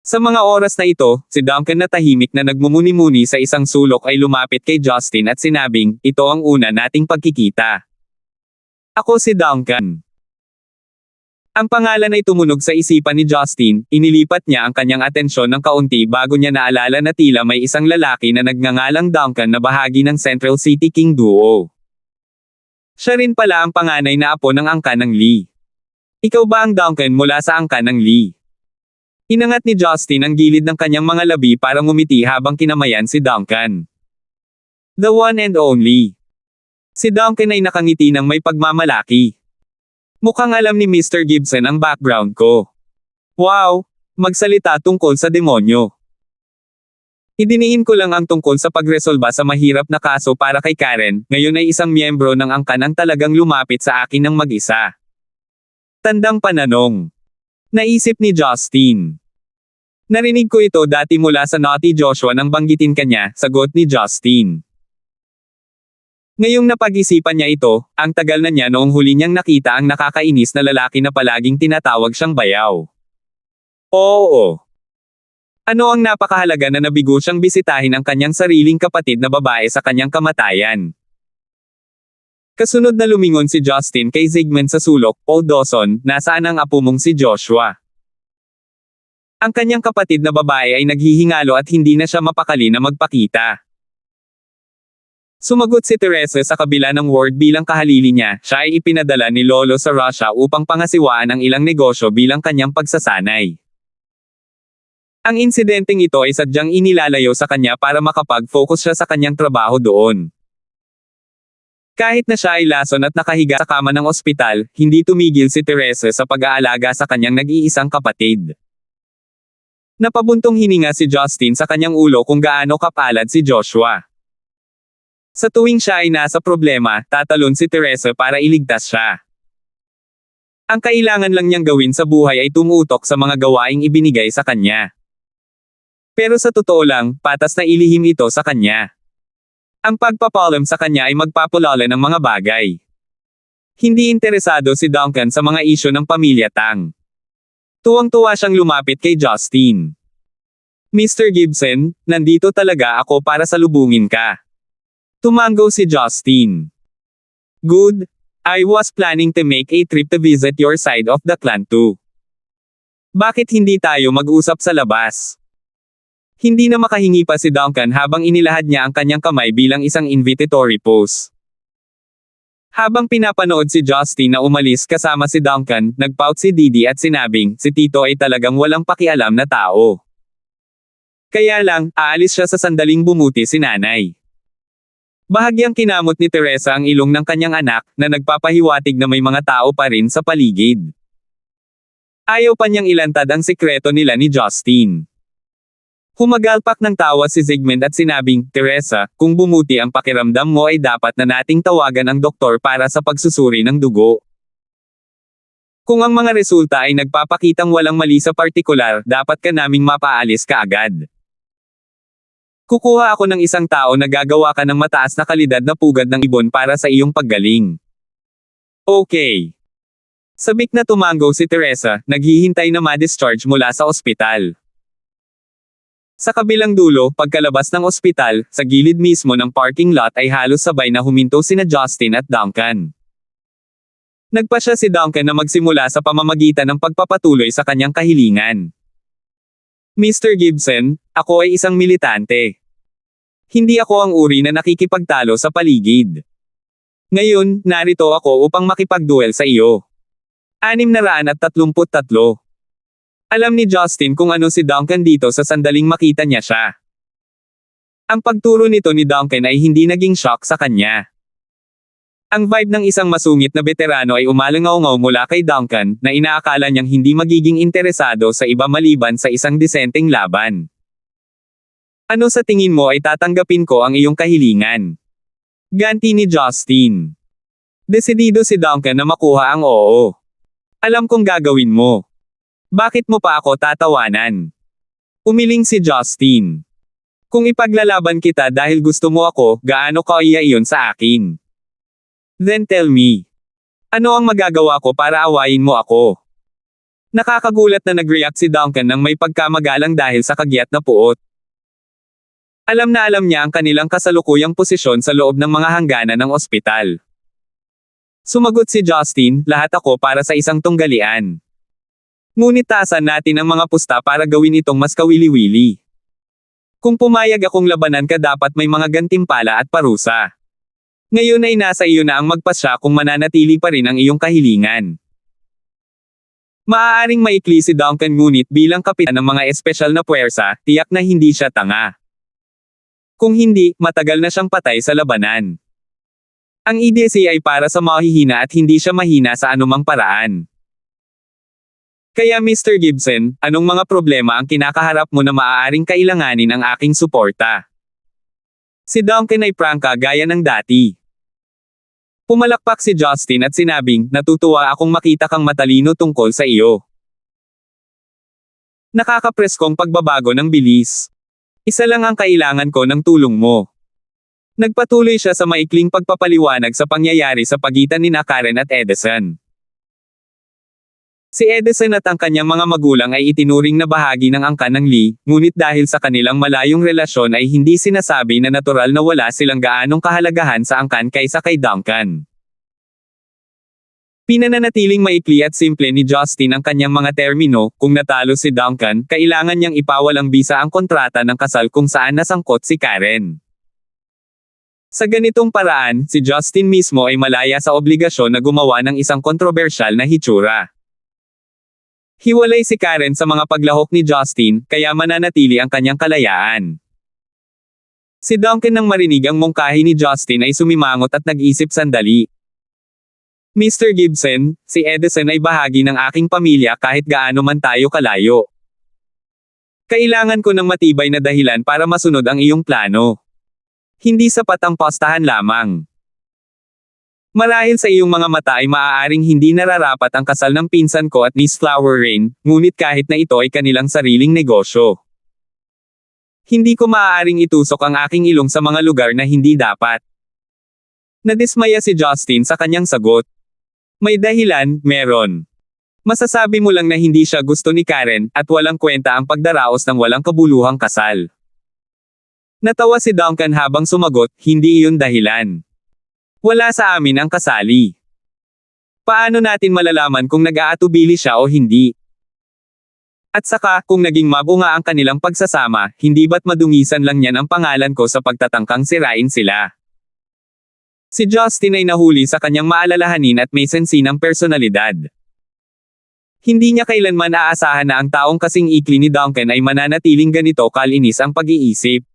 Sa mga oras na ito, si Duncan na tahimik na nagmumuni-muni sa isang sulok ay lumapit kay Justin at sinabing, ito ang una nating pagkikita. Ako si Duncan. Ang pangalan ay tumunog sa isipan ni Justin, inilipat niya ang kanyang atensyon ng kaunti bago niya naalala na tila may isang lalaki na nagngangalang Duncan na bahagi ng Central City King Duo. Siya rin pala ang panganay na apo ng angkan ng Lee. Ikaw ba ang Duncan mula sa angkan ng Lee? Inangat ni Justin ang gilid ng kanyang mga labi para ngumiti habang kinamayan si Duncan. The one and only. Si Duncan ay nakangiti ng may pagmamalaki. Mukhang alam ni Mr. Gibson ang background ko. Wow! Magsalita tungkol sa demonyo. Idiniin ko lang ang tungkol sa pagresolba sa mahirap na kaso para kay Karen, ngayon ay isang miyembro ng angkan ang talagang lumapit sa akin ng mag-isa. Tandang pananong. Naisip ni Justin. Narinig ko ito dati mula sa Naughty Joshua nang banggitin kanya, sagot ni Justin. Ngayong napag-isipan niya ito, ang tagal na niya noong huli niyang nakita ang nakakainis na lalaki na palaging tinatawag siyang bayaw. Oo. Ano ang napakahalaga na nabigo siyang bisitahin ang kanyang sariling kapatid na babae sa kanyang kamatayan. Kasunod na lumingon si Justin kay Zygmunt sa sulok, Old Dawson, nasaan ang apo mong si Joshua? Ang kanyang kapatid na babae ay naghihingalo at hindi na siya mapakali na magpakita. Sumagot si Teresa sa kabila ng ward bilang kahalili niya, siya ay ipinadala ni Lolo sa Russia upang pangasiwaan ang ilang negosyo bilang kanyang pagsasanay. Ang insidenteng ito ay sadyang inilalayo sa kanya para makapag-focus siya sa kanyang trabaho doon. Kahit na siya ay lason at nakahiga sa kama ng ospital, hindi tumigil si Teresa sa pag-aalaga sa kanyang nag-iisang kapatid. Napabuntong hininga si Justin sa kanyang ulo kung gaano kapalad si Joshua. Sa tuwing siya ay nasa problema, tatalon si Teresa para iligtas siya. Ang kailangan lang niyang gawin sa buhay ay tumutok sa mga gawaing ibinigay sa kanya. Pero sa totoo lang, patas na ilihim ito sa kanya. Ang pagpapalam sa kanya ay magpapulala ng mga bagay. Hindi interesado si Duncan sa mga isyu ng pamilya Tang. Tuwang-tuwa siyang lumapit kay Justin. Mr. Gibson, nandito talaga ako para salubungin ka. Tumango si Justin. Good. I was planning to make a trip to visit your side of the clan too. Bakit hindi tayo mag-usap sa labas? Hindi na makahingi pa si Duncan habang inilahad niya ang kanyang kamay bilang isang invitatory pose. Habang pinapanood si Justin na umalis kasama si Duncan, nagpout si Didi at sinabing, si Tito ay talagang walang pakialam na tao. Kaya lang, aalis siya sa sandaling bumuti si nanay. Bahagyang kinamot ni Teresa ang ilong ng kanyang anak, na nagpapahiwatig na may mga tao pa rin sa paligid. Ayaw pa niyang ilantad ang sikreto nila ni Justin. Humagalpak ng tawa si Zygmunt at sinabing, Teresa, kung bumuti ang pakiramdam mo ay dapat na nating tawagan ang doktor para sa pagsusuri ng dugo. Kung ang mga resulta ay nagpapakitang walang mali sa partikular, dapat ka naming mapaalis kaagad. Kukuha ako ng isang tao na gagawa ka ng mataas na kalidad na pugad ng ibon para sa iyong paggaling. Okay. Sabik na tumango si Teresa, naghihintay na ma-discharge mula sa ospital. Sa kabilang dulo, pagkalabas ng ospital, sa gilid mismo ng parking lot ay halos sabay na huminto sina Justin at Duncan. Nagpasya si Duncan na magsimula sa pamamagitan ng pagpapatuloy sa kanyang kahilingan. Mr. Gibson, ako ay isang militante. Hindi ako ang uri na nakikipagtalo sa paligid. Ngayon, narito ako upang makipagduel sa iyo. 633. Alam ni Justin kung ano si Duncan dito sa sandaling makita niya siya. Ang pagturo nito ni Duncan ay hindi naging shock sa kanya. Ang vibe ng isang masungit na veterano ay umalangaw-ngaw mula kay Duncan, na inaakala niyang hindi magiging interesado sa iba maliban sa isang disenteng laban. Ano sa tingin mo ay tatanggapin ko ang iyong kahilingan? Ganti ni Justin. Desidido si Duncan na makuha ang oo. Alam kong gagawin mo. Bakit mo pa ako tatawanan? Umiling si Justin. Kung ipaglalaban kita dahil gusto mo ako, gaano kaya iyon sa akin? Then tell me. Ano ang magagawa ko para awayin mo ako? Nakakagulat na nag-react si Duncan nang may pagkamagalang dahil sa kagyat na puot. Alam na alam niya ang kanilang kasalukuyang posisyon sa loob ng mga hangganan ng ospital. Sumagot si Justin, lahat ako para sa isang tunggalian. Ngunit taasan natin ang mga pusta para gawin itong mas kawili-wili. Kung pumayag akong labanan ka dapat may mga gantimpala at parusa. Ngayon ay nasa iyo na ang magpasya kung mananatili pa rin ang iyong kahilingan. Maaaring maikli si Duncan ngunit bilang kapitan ng mga espesyal na puwersa, tiyak na hindi siya tanga. Kung hindi, matagal na siyang patay sa labanan. Ang EDC ay para sa mahihina at hindi siya mahina sa anumang paraan. Kaya Mr. Gibson, anong mga problema ang kinakaharap mo na maaaring kailanganin ang aking suporta? Si Duncan ay prangka gaya ng dati. Pumalakpak si Justin at sinabing, natutuwa akong makita kang matalino tungkol sa iyo. Nakakapreskong pagbabago ng bilis. Isa lang ang kailangan ko ng tulong mo. Nagpatuloy siya sa maikling pagpapaliwanag sa pangyayari sa pagitan ni Karen at Edison. Si Edison at ang kanyang mga magulang ay itinuring na bahagi ng angkan ng Lee, ngunit dahil sa kanilang malayong relasyon ay hindi sinasabi na natural na wala silang gaanong kahalagahan sa angkan kaysa kay Duncan. Pinananatiling maikli at simple ni Justin ang kanyang mga termino, kung natalo si Duncan, kailangan niyang ipawalang bisa ang kontrata ng kasal kung saan nasangkot si Karen. Sa ganitong paraan, si Justin mismo ay malaya sa obligasyon na gumawa ng isang kontrobersyal na hitsura. Hiwalay si Karen sa mga paglahok ni Justin, kaya mananatili ang kanyang kalayaan. Si Duncan nang marinig ang mungkahi ni Justin ay sumimangot at nag-isip sandali. Mr. Gibson, si Edison ay bahagi ng aking pamilya kahit gaano man tayo kalayo. Kailangan ko ng matibay na dahilan para masunod ang iyong plano. Hindi sapat ang postahan lamang. Marahil sa iyong mga mata ay maaaring hindi nararapat ang kasal ng pinsan ko at Miss Flower Rain, ngunit kahit na ito ay kanilang sariling negosyo. Hindi ko maaaring itusok ang aking ilong sa mga lugar na hindi dapat. Nadismaya si Justin sa kanyang sagot. May dahilan, meron. Masasabi mo lang na hindi siya gusto ni Karen, at walang kwenta ang pagdaraos ng walang kabuluhang kasal. Natawa si Duncan habang sumagot, hindi iyon dahilan. Wala sa amin ang kasali. Paano natin malalaman kung nag-aatubili siya o hindi? At saka, kung naging mabunga ang kanilang pagsasama, hindi ba't madungisan lang niyan ang pangalan ko sa pagtatangkang sirain sila? Si Justin ay nahuli sa kanyang maalalahanin at may sensinang personalidad. Hindi niya kailanman aasahan na ang taong kasing ikli ni Duncan ay mananatiling ganito kalinis ang pag-iisip.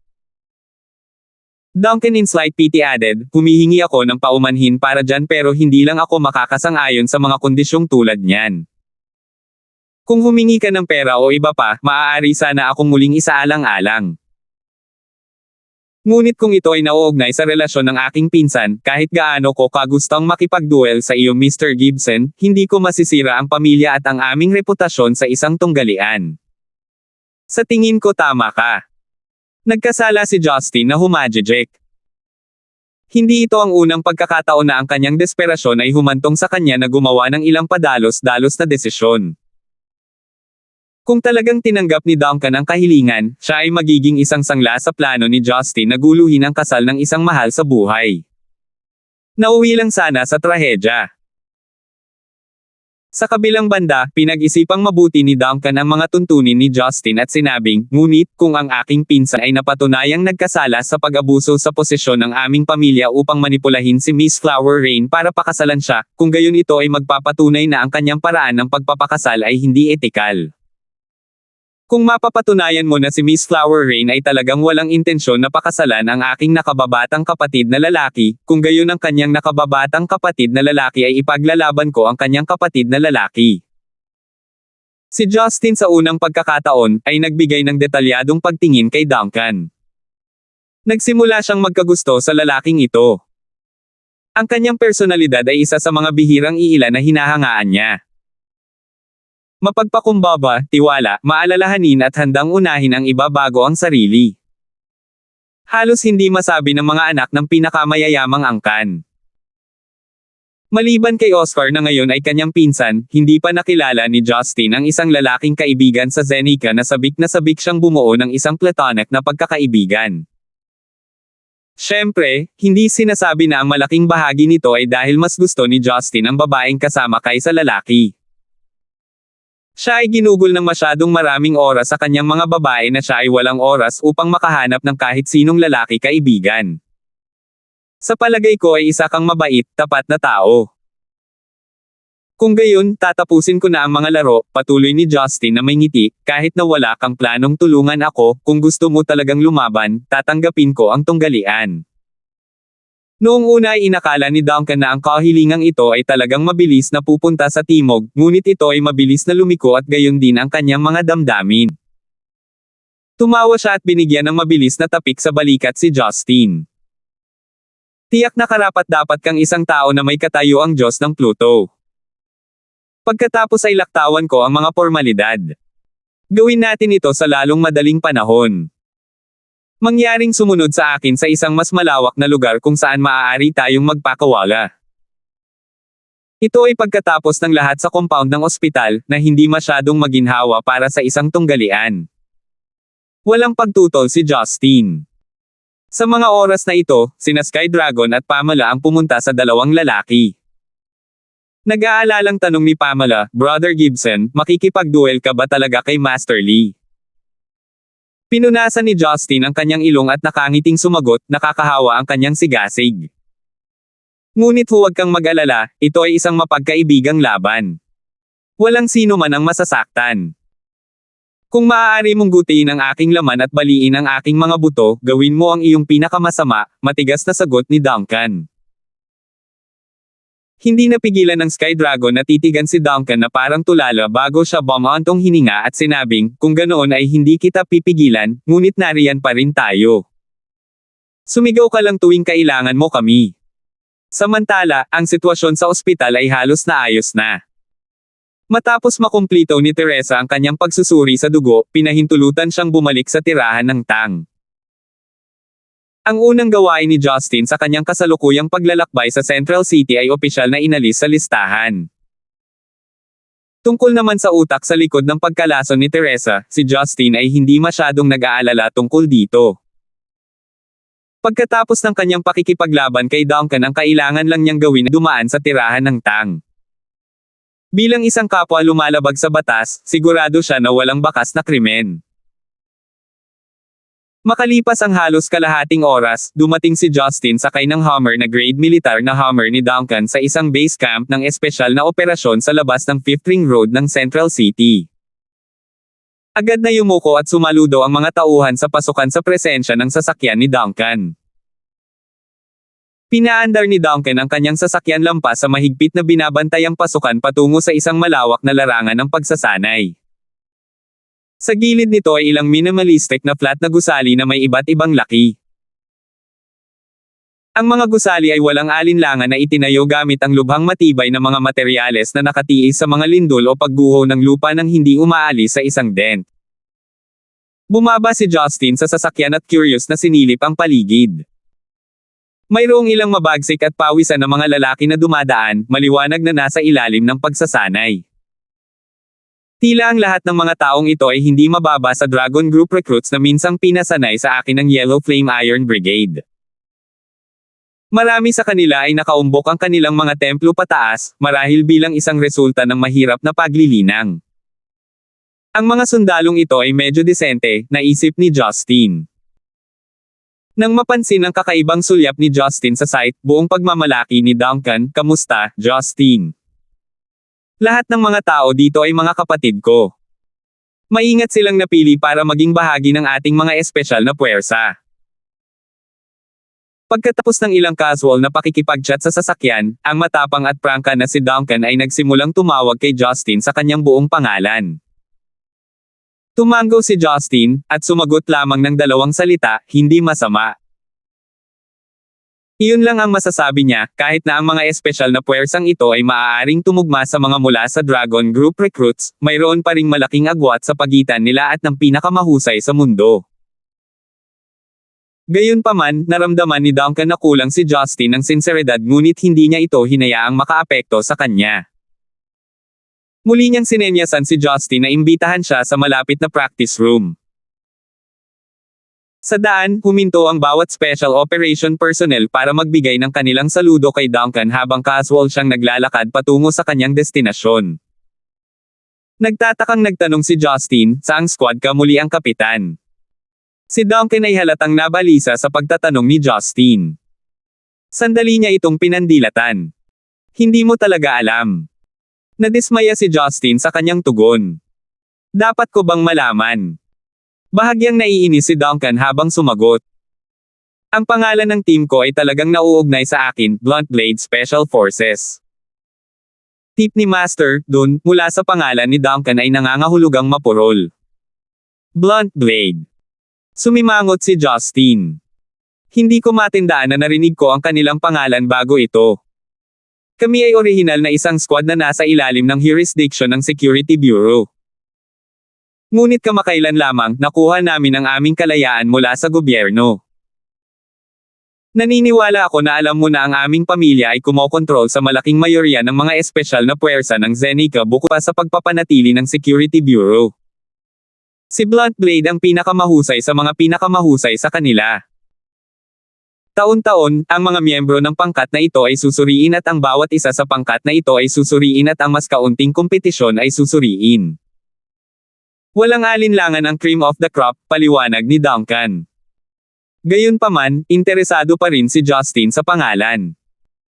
Duncan in slight pity added, humihingi ako ng paumanhin para dyan pero hindi lang ako makakasang-ayon sa mga kondisyong tulad niyan. Kung humingi ka ng pera o iba pa, maaari sana akong muling isaalang-alang. Ngunit kung ito ay nauugnay sa relasyon ng aking pinsan, kahit gaano ko kagustang makipagduel sa iyo Mr. Gibson, hindi ko masisira ang pamilya at ang aming reputasyon sa isang tunggalian. Sa tingin ko tama ka. Nagkasala si Justin na humajijek. Hindi ito ang unang pagkakataon na ang kanyang desperasyon ay humantong sa kanya na gumawa ng ilang padalos-dalos na desisyon. Kung talagang tinanggap ni Duncan ang kahilingan, siya ay magiging isang sangla sa plano ni Justin na guluhin ang kasal ng isang mahal sa buhay. Nauwi lang sana sa trahedya. Sa kabilang banda, pinag-isipang mabuti ni Duncan ang mga tuntunin ni Justin at sinabing, ngunit, kung ang aking pinsan ay napatunayang nagkasala sa pag-abuso sa posisyon ng aming pamilya upang manipulahin si Miss Flower Rain para pakasalan siya, kung gayon ito ay magpapatunay na ang kanyang paraan ng pagpapakasal ay hindi etikal. Kung mapapatunayan mo na si Miss Flower Rain ay talagang walang intensyon na pakasalan ang aking nakababatang kapatid na lalaki, kung gayon ang kanyang nakababatang kapatid na lalaki ay ipaglalaban ko ang kanyang kapatid na lalaki. Si Justin sa unang pagkakataon, ay nagbigay ng detalyadong pagtingin kay Duncan. Nagsimula siyang magkagusto sa lalaking ito. Ang kanyang personalidad ay isa sa mga bihirang iilan na hinahangaan niya. Mapagpakumbaba, tiwala, maalalahanin at handang unahin ang iba bago ang sarili. Halos hindi masabi ng mga anak ng pinakamayayamang angkan. Maliban kay Oscar na ngayon ay kanyang pinsan, hindi pa nakilala ni Justin ang isang lalaking kaibigan sa Zenica na sabik siyang bumuo ng isang platonic na pagkakaibigan. Siyempre, hindi sinasabi na ang malaking bahagi nito ay dahil mas gusto ni Justin ang babaeng kasama kaysa lalaki. Siya ay ginugol ng masyadong maraming oras sa kanyang mga babae na siya ay walang oras upang makahanap ng kahit sinong lalaki kaibigan. Sa palagay ko ay isa kang mabait, tapat na tao. Kung gayon, tatapusin ko na ang mga laro, patuloy ni Justin na may ngiti, kahit na wala kang planong tulungan ako, kung gusto mo talagang lumaban, tatanggapin ko ang tunggalian. Noong una ay inakala ni Duncan na ang kahilingang ito ay talagang mabilis na pupunta sa timog, ngunit ito ay mabilis na lumiko at gayon din ang kanyang mga damdamin. Tumawa siya at binigyan ng mabilis na tapik sa balikat si Justin. Tiyak na karapat-dapat kang isang tao na may katayuang Diyos ng Pluto. Pagkatapos ay laktawan ko ang mga formalidad. Gawin natin ito sa lalong madaling panahon. Mangyaring sumunod sa akin sa isang mas malawak na lugar kung saan maaari tayong magpakawala. Ito ay pagkatapos ng lahat sa compound ng ospital, na hindi masyadong maginhawa para sa isang tunggalian. Walang pagtutol si Justin. Sa mga oras na ito, sina Sky Dragon at Pamela ang pumunta sa dalawang lalaki. Nag-aalalang tanong ni Pamela, Brother Gibson, makikipagduel ka ba talaga kay Master Lee? Pinunasan ni Justin ang kanyang ilong at nakangiting sumagot, nakakahawa ang kanyang sigasig. Ngunit huwag kang mag-alala, ito ay isang mapagkaibigang laban. Walang sino man ang masasaktan. Kung maaari mong gutiin ang aking laman at baliin ang aking mga buto, gawin mo ang iyong pinakamasama, matigas na sagot ni Duncan. Hindi napigilan ng Sky Dragon na titigan si Duncan na parang tulala bago siya bumantong hininga at sinabing, kung ganoon ay hindi kita pipigilan, ngunit nariyan pa rin tayo. Sumigaw ka lang tuwing kailangan mo kami. Samantala, ang sitwasyon sa ospital ay halos naayos na. Matapos makumplito ni Teresa ang kanyang pagsusuri sa dugo, pinahintulutan siyang bumalik sa tirahan ng Tang. Ang unang gawain ni Justin sa kanyang kasalukuyang paglalakbay sa Central City ay opisyal na inalis sa listahan. Tungkol naman sa utak sa likod ng pagkalason ni Teresa, si Justin ay hindi masyadong nag-aalala tungkol dito. Pagkatapos ng kanyang pakikipaglaban kay Duncan, ang kailangan lang niyang gawin ay dumaan sa tirahan ng Tang. Bilang isang kapwa lumalabag sa batas, sigurado siya na walang bakas na krimen. Makalipas ang halos kalahating oras, dumating si Justin sakay ng Hummer na grade militar na Hummer ni Duncan sa isang base camp ng espesyal na operasyon sa labas ng 5th Ring Road ng Central City. Agad na yumuko at sumaludo ang mga tauhan sa pasukan sa presensya ng sasakyan ni Duncan. Pinaandar ni Duncan ang kanyang sasakyan lampas sa mahigpit na binabantayang pasukan patungo sa isang malawak na larangan ng pagsasanay. Sa gilid nito ay ilang minimalistic na flat na gusali na may iba't ibang laki. Ang mga gusali ay walang alinlangan na itinayo gamit ang lubhang matibay na mga materyales na nakatiis sa mga lindol o pagguho ng lupa nang hindi umaalis sa isang dent. Bumaba si Justin sa sasakyan at curious na sinilip ang paligid. Mayroong ilang mabagsik at pawisan na mga lalaki na dumadaan, maliwanag na nasa ilalim ng pagsasanay. Tila ang lahat ng mga taong ito ay hindi mababa sa Dragon Group recruits na minsang pinasanay sa akin ng Yellow Flame Iron Brigade. Marami sa kanila ay nakaumbok ang kanilang mga templo pataas, marahil bilang isang resulta ng mahirap na paglilinang. Ang mga sundalong ito ay medyo disente, naisip ni Justin. Nang mapansin ang kakaibang sulyap ni Justin sa site, buong pagmamalaki ni Duncan, "Kamusta, Justin? Lahat ng mga tao dito ay mga kapatid ko. Maingat silang napili para maging bahagi ng ating mga espesyal na puwersa." Pagkatapos ng ilang casual na pakikipag-chat sa sasakyan, ang matapang at prangka na si Duncan ay nagsimulang tumawag kay Justin sa kanyang buong pangalan. Tumango si Justin, at sumagot lamang ng 2 salita, "Hindi masama." Iyon lang ang masasabi niya, kahit na ang mga espesyal na puwersang ito ay maaaring tumugma sa mga mula sa Dragon Group recruits, mayroon pa ring malaking agwat sa pagitan nila at ng pinakamahusay sa mundo. Gayunpaman, naramdaman ni Duncan na kulang si Justin ng sinseridad ngunit hindi niya ito hinayaang makaapekto sa kanya. Muli niyang sinenyasan si Justin na imbitahan siya sa malapit na practice room. Sa daan, huminto ang bawat special operation personnel para magbigay ng kanilang saludo kay Duncan habang casual siyang naglalakad patungo sa kanyang destinasyon. Nagtatakang nagtanong si Justin, "Saang squad ka muli ang kapitan?" Si Duncan ay halatang nabalisa sa pagtatanong ni Justin. Sandali niya itong pinandilatan. "Hindi mo talaga alam." Nadismaya si Justin sa kanyang tugon. "Dapat ko bang malaman?" Bahagyang naiinis si Duncan habang sumagot. "Ang pangalan ng team ko ay talagang nauugnay sa akin, Blunt Blade Special Forces." Tip ni Master, dun, mula sa pangalan ni Duncan ay nangangahulugang mapurol. Blunt Blade. Sumimangot si Justin. Hindi ko matindaan na narinig ko ang kanilang pangalan bago ito. Kami ay orihinal na isang squad na nasa ilalim ng jurisdiction ng Security Bureau. Ngunit kamakailan lamang, nakuha namin ang aming kalayaan mula sa gobyerno. Naniniwala ako na alam mo na ang aming pamilya ay kumokontrol sa malaking mayorya ng mga espesyal na puwersa ng Zenica bukod pa sa pagpapanatili ng Security Bureau. Si Blunt Blade ang pinakamahusay sa mga pinakamahusay sa kanila. Taon-taon, ang mga miyembro ng pangkat na ito ay susuriin at ang bawat isa sa pangkat na ito ay susuriin at ang mas kaunting kompetisyon ay susuriin. Walang alinlangan ang cream of the crop, paliwanag ni Duncan. Gayunpaman, interesado pa rin si Justin sa pangalan.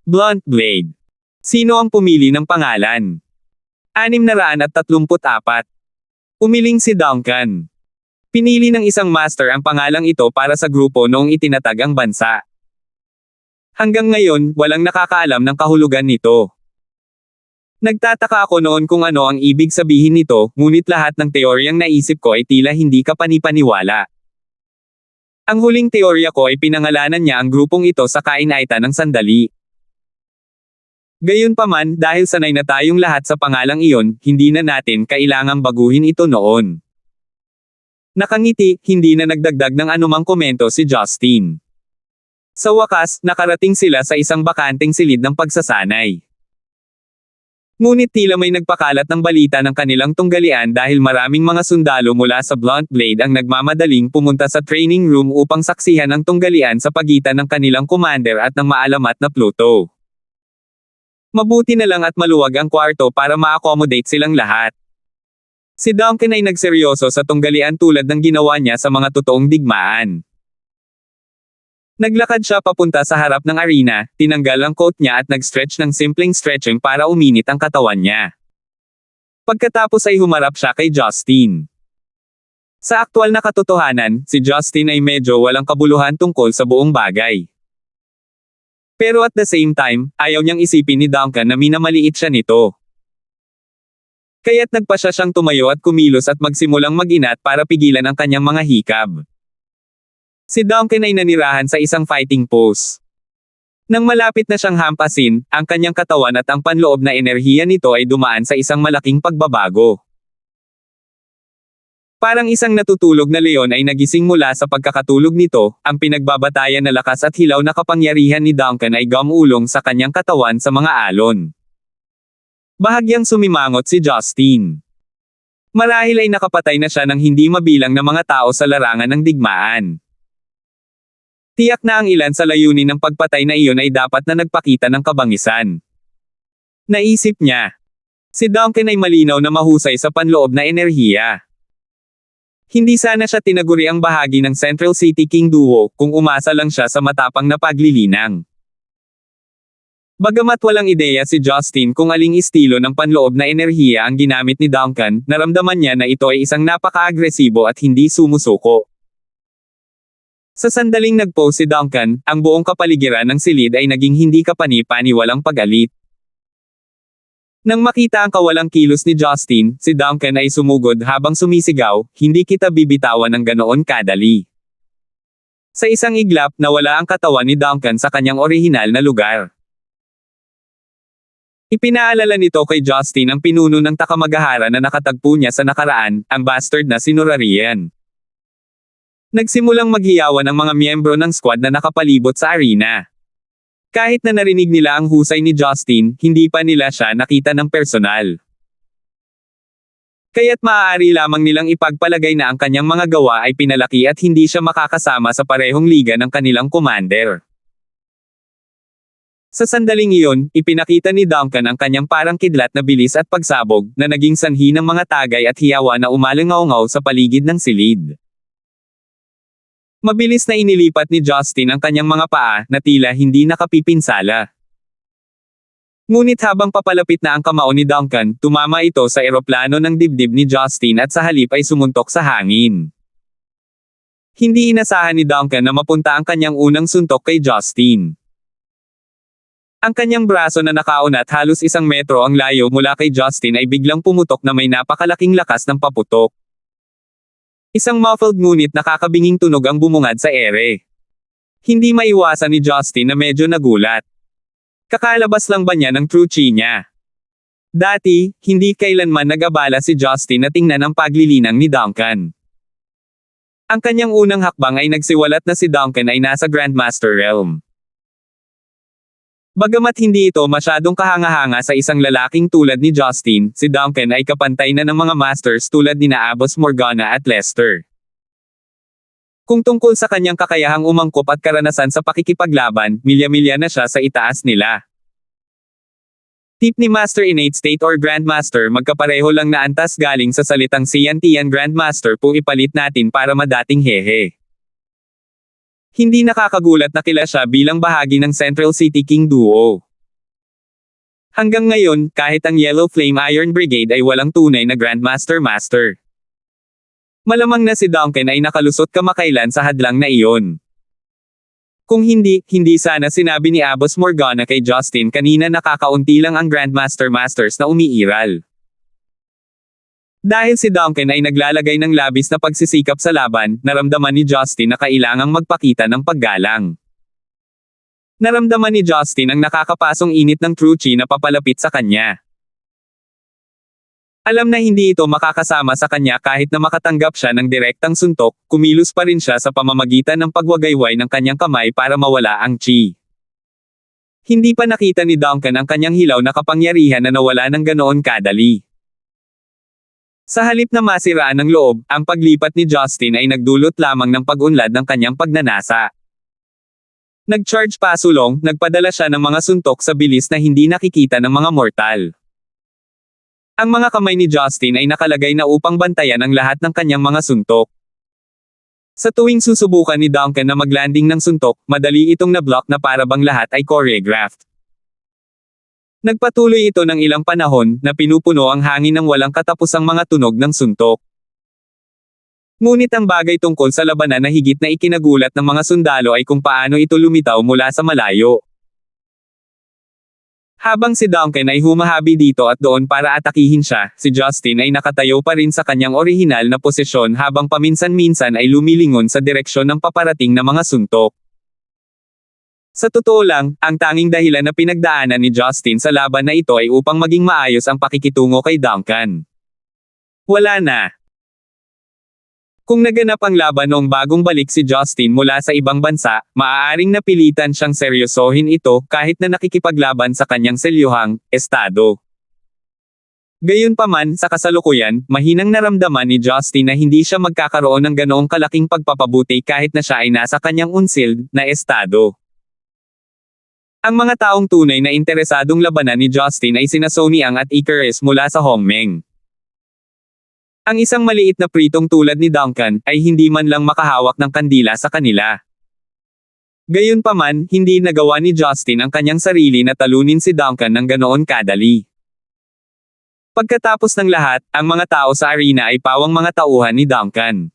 Blunt Blade. Sino ang pumili ng pangalan? 634. Umiling si Duncan. Pinili ng isang master ang pangalang ito para sa grupo noong itinatag ang bansa. Hanggang ngayon, walang nakakaalam ng kahulugan nito. Nagtataka ako noon kung ano ang ibig sabihin nito, ngunit lahat ng teoryang naisip ko ay tila hindi kapanipaniwala. Ang huling teorya ko ay pinangalanan niya ang grupong ito sa kainaitan ng sandali. Gayunpaman, dahil sanay na tayong lahat sa pangalang iyon, hindi na natin kailangang baguhin ito noon. Nakangiti, hindi na nagdagdag ng anumang komento si Justin. Sa wakas, nakarating sila sa isang bakanteng silid ng pagsasanay. Ngunit tila may nagpakalat ng balita ng kanilang tunggalian dahil maraming mga sundalo mula sa Blunt Blade ang nagmamadaling pumunta sa training room upang saksihan ang tunggalian sa pagitan ng kanilang commander at ng maalamat na Pluto. Mabuti na lang at maluwag ang kwarto para ma-accommodate silang lahat. Si Duncan ay nagseryoso sa tunggalian tulad ng ginawa niya sa mga totoong digmaan. Naglakad siya papunta sa harap ng arena, tinanggal ang coat niya at nag-stretch ng simpleng stretching para uminit ang katawan niya. Pagkatapos ay humarap siya kay Justin. Sa aktwal na katotohanan, si Justin ay medyo walang kabuluhan tungkol sa buong bagay. Pero at the same time, ayaw niyang isipin ni Duncan na minamaliit siya nito. Kaya't nagpa siya siyang tumayo at kumilos at magsimulang mag-inat para pigilan ang kanyang mga hikab. Si Duncan ay nanirahan sa isang fighting pose. Nang malapit na siyang hampasin, ang kanyang katawan at ang panloob na enerhiya nito ay dumaan sa isang malaking pagbabago. Parang isang natutulog na leon ay nagising mula sa pagkakatulog nito, ang pinagbabatayan na lakas at hilaw na kapangyarihan ni Duncan ay gumulong sa kanyang katawan sa mga alon. Bahagyang sumimangot si Justin. Marahil ay nakapatay na siya ng hindi mabilang na mga tao sa larangan ng digmaan. Tiyak na ang ilan sa layunin ng pagpatay na iyon ay dapat na nagpakita ng kabangisan. Naisip niya. Si Duncan ay malinaw na mahusay sa panloob na enerhiya. Hindi sana siya tinaguri ang bahagi ng Central City King Duo, kung umasa lang siya sa matapang na paglilinang. Bagamat walang ideya si Justin kung aling estilo ng panloob na enerhiya ang ginamit ni Duncan, naramdaman niya na ito ay isang napaka-agresibo at hindi sumusuko. Sa sandaling nag-pose si Duncan, ang buong kapaligiran ng silid ay naging hindi kapani-paniwalang pag-alit. Nang makita ang kawalang kilos ni Justin, si Duncan ay sumugod habang sumisigaw, "Hindi kita bibitawan ng ganoon kadali." Sa isang iglap, nawala ang katawan ni Duncan sa kanyang orihinal na lugar. Ipinaalala nito kay Justin ang pinuno ng takamagahara na nakatagpo niya sa nakaraan, ang bastard na si Norarian. Nagsimulang maghiyawan ang mga miyembro ng squad na nakapalibot sa arena. Kahit na narinig nila ang husay ni Justin, hindi pa nila siya nakita ng personal. Kaya't maaari lamang nilang ipagpalagay na ang kanyang mga gawa ay pinalaki at hindi siya makakasama sa parehong liga ng kanilang commander. Sa sandaling iyon, ipinakita ni Duncan ang kanyang parang kidlat na bilis at pagsabog, na naging sanhi ng mga tagay at hiyawa na umalingaw-ngaw sa paligid ng silid. Mabilis na inilipat ni Justin ang kanyang mga paa, na tila hindi nakapipinsala. Ngunit habang papalapit na ang kamao ni Duncan, tumama ito sa eroplano ng dibdib ni Justin at sa halip ay sumuntok sa hangin. Hindi inasahan ni Duncan na mapunta ang kanyang unang suntok kay Justin. Ang kanyang braso na nakaunat halos 1 metro ang layo mula kay Justin ay biglang pumutok na may napakalaking lakas ng paputok. Isang muffled ngunit nakakabinging tunog ang bumungad sa ere. Hindi maiwasan ni Justin na medyo nagulat. Kakalabas lang ba niya ng true chi niya? Dati, hindi kailanman nag-abala si Justin na tingnan ang paglilinang ni Duncan. Ang kanyang unang hakbang ay nagsiwalat na si Duncan ay nasa Grandmaster Realm. Bagamat hindi ito masyadong kahanga-hanga sa isang lalaking tulad ni Justin, si Duncan ay kapantay na ng mga masters tulad ni Abbas Morgana at Lester. Kung tungkol sa kanyang kakayahang umangkop at karanasan sa pakikipaglaban, milya-milya na siya sa itaas nila. Tip ni Master Innate State or Grandmaster, magkapareho lang na antas galing sa salitang Siantian Grandmaster po, ipalit natin para madating hehe. Hindi nakakagulat na kilala siya bilang bahagi ng Central City King duo. Hanggang ngayon, kahit ang Yellow Flame Iron Brigade ay walang tunay na Grandmaster Master. Malamang na si Duncan ay nakalusot kamakailan sa hadlang na iyon. Kung hindi sana sinabi ni Abbas Morgana kay Justin kanina, nakakaunti lang ang Grandmaster Masters na umiiral. Dahil si Duncan ay naglalagay ng labis na pagsisikap sa laban, naramdaman ni Justin na kailangang magpakita ng paggalang. Naramdaman ni Justin ang nakakapasong init ng true chi na papalapit sa kanya. Alam na hindi ito makakasama sa kanya kahit na makatanggap siya ng direktang suntok, kumilos pa rin siya sa pamamagitan ng pagwagayway ng kanyang kamay para mawala ang chi. Hindi pa nakita ni Duncan ang kanyang hilaw na kapangyarihan na nawala ng ganoon kadali. Sa halip na masiraan ng loob, ang paglipat ni Justin ay nagdulot lamang ng pag-unlad ng kanyang pagnanasa. Nag-charge pasulong, nagpadala siya ng mga suntok sa bilis na hindi nakikita ng mga mortal. Ang mga kamay ni Justin ay nakalagay na upang bantayan ang lahat ng kanyang mga suntok. Sa tuwing susubukan ni Duncan na maglanding ng suntok, madali itong na-block na para bang lahat ay choreographed. Nagpatuloy ito ng ilang panahon, na pinupuno ang hangin ng walang katapusang mga tunog ng suntok. Ngunit ang bagay tungkol sa labanan na higit na ikinagulat ng mga sundalo ay kung paano ito lumitaw mula sa malayo. Habang si Duncan ay humahabi dito at doon para atakihin siya, si Justin ay nakatayo pa rin sa kanyang orihinal na posisyon habang paminsan-minsan ay lumilingon sa direksyon ng paparating na mga suntok. Sa totoo lang, ang tanging dahilan na pinagdaanan ni Justin sa laban na ito ay upang maging maayos ang pakikitungo kay Duncan. Wala na. Kung naganap ang laban noong bagong balik si Justin mula sa ibang bansa, maaaring napilitan siyang seryosohin ito kahit na nakikipaglaban sa kanyang selyuhang estado. Gayunpaman, sa kasalukuyan, mahinang naramdaman ni Justin na hindi siya magkakaroon ng ganoong kalaking pagpapabuti kahit na siya ay nasa kanyang unsealed na estado. Ang mga taong tunay na interesadong labanan ni Justin ay sina Sonny Ang at Icarus mula sa Hongmeng. Ang isang maliit na pritong tulad ni Duncan ay hindi man lang makahawak ng kandila sa kanila. Gayunpaman, hindi nagawa ni Justin ang kanyang sarili na talunin si Duncan ng ganoon kadali. Pagkatapos ng lahat, ang mga tao sa arena ay pawang mga tauhan ni Duncan.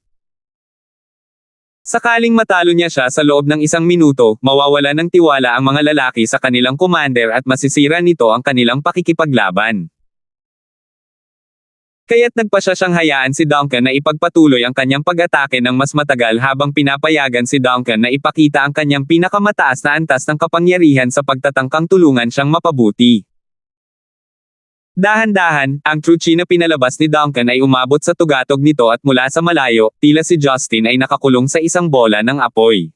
Sakaling matalo niya siya sa loob ng 1 minuto, mawawala ng tiwala ang mga lalaki sa kanilang commander at masisira nito ang kanilang pakikipaglaban. Kaya't nagpasya siyang hayaan si Duncan na ipagpatuloy ang kanyang pag-atake ng mas matagal habang pinapayagan si Duncan na ipakita ang kanyang pinakamataas na antas ng kapangyarihan sa pagtatangkang tulungan siyang mapabuti. Dahan-dahan, ang true chi na pinalabas ni Duncan ay umabot sa tugatog nito at mula sa malayo, tila si Justin ay nakakulong sa isang bola ng apoy.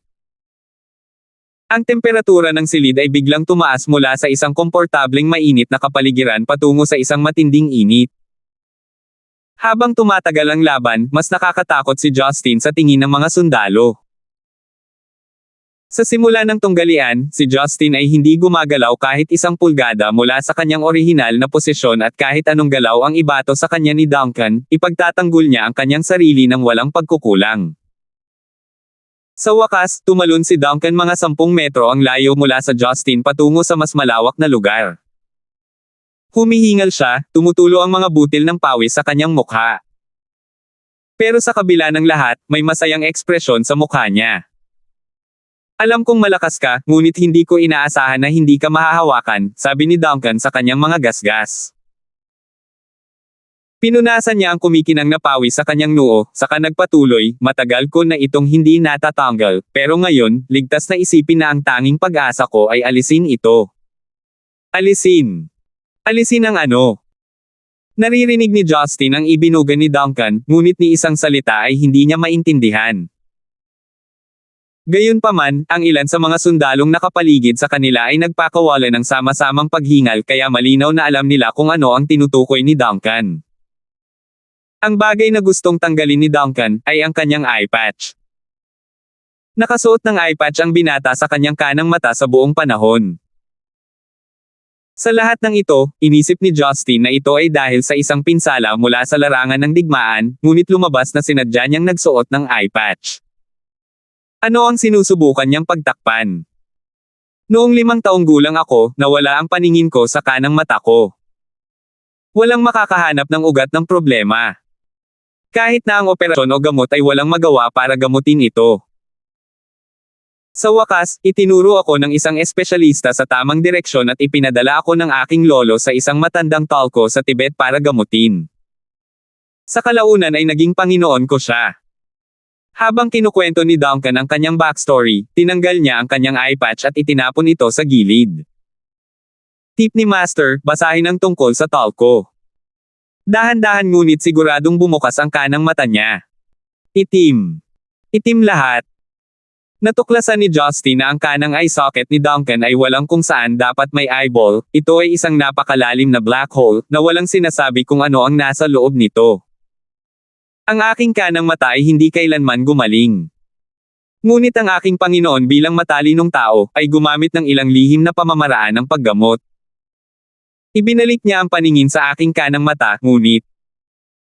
Ang temperatura ng silid ay biglang tumaas mula sa isang komportableng mainit na kapaligiran patungo sa isang matinding init. Habang tumatagal ang laban, mas nakakatakot si Justin sa tingin ng mga sundalo. Sa simula ng tunggalian, si Justin ay hindi gumagalaw kahit 1 pulgada mula sa kanyang orihinal na posisyon at kahit anong galaw ang ibato sa kanya ni Duncan, ipagtatanggol niya ang kanyang sarili ng walang pagkukulang. Sa wakas, tumalon si Duncan mga 10 metro ang layo mula sa Justin patungo sa mas malawak na lugar. Humihingal siya, tumutulo ang mga butil ng pawis sa kanyang mukha. Pero sa kabila ng lahat, may masayang ekspresyon sa mukha niya. Alam kong malakas ka, ngunit hindi ko inaasahan na hindi ka mahahawakan, sabi ni Duncan sa kanyang mga gasgas. Pinunasan niya ang kumikinang na pawis sa kanyang noo, saka nagpatuloy, matagal ko na itong hindi natatanggal, pero ngayon, ligtas na isipin na ang tanging pag-asa ko ay alisin ito. Alisin. Alisin ang ano? Naririnig ni Justin ang ibinuga ni Duncan, ngunit ni isang salita ay hindi niya maintindihan. Gayunpaman, ang ilan sa mga sundalong nakapaligid sa kanila ay nagpakawala ng sama-samang paghingal kaya malinaw na alam nila kung ano ang tinutukoy ni Duncan. Ang bagay na gustong tanggalin ni Duncan ay ang kanyang eye patch. Nakasuot ng eye patch ang binata sa kanyang kanang mata sa buong panahon. Sa lahat ng ito, inisip ni Justin na ito ay dahil sa isang pinsala mula sa larangan ng digmaan, ngunit lumabas na sinadya niyang nagsuot ng eye patch. Ano ang sinusubukan niyang pagtakpan? Noong 5 taong gulang ako, nawala ang paningin ko sa kanang mata ko. Walang makakahanap ng ugat ng problema. Kahit na ang operasyon o gamot ay walang magawa para gamutin ito. Sa wakas, itinuro ako ng isang espesyalista sa tamang direksyon at ipinadala ako ng aking lolo sa isang matandang talko sa Tibet para gamutin. Sa kalaunan ay naging Panginoon ko siya. Habang kinukwento ni Duncan ang kanyang backstory, tinanggal niya ang kanyang eye patch at itinapon ito sa gilid. Tip ni Master, basahin ang tungkol sa talko. Dahan-dahan ngunit siguradong bumukas ang kanang mata niya. Itim. Itim lahat. Natuklasan ni Justin na ang kanang eye socket ni Duncan ay walang kung saan dapat may eyeball, ito ay isang napakalalim na black hole, na walang sinasabi kung ano ang nasa loob nito. Ang aking kanang mata ay hindi kailanman gumaling. Ngunit ang aking Panginoon bilang matalinong tao, ay gumamit ng ilang lihim na pamamaraan ng paggamot. Ibinalik niya ang paningin sa aking kanang mata, ngunit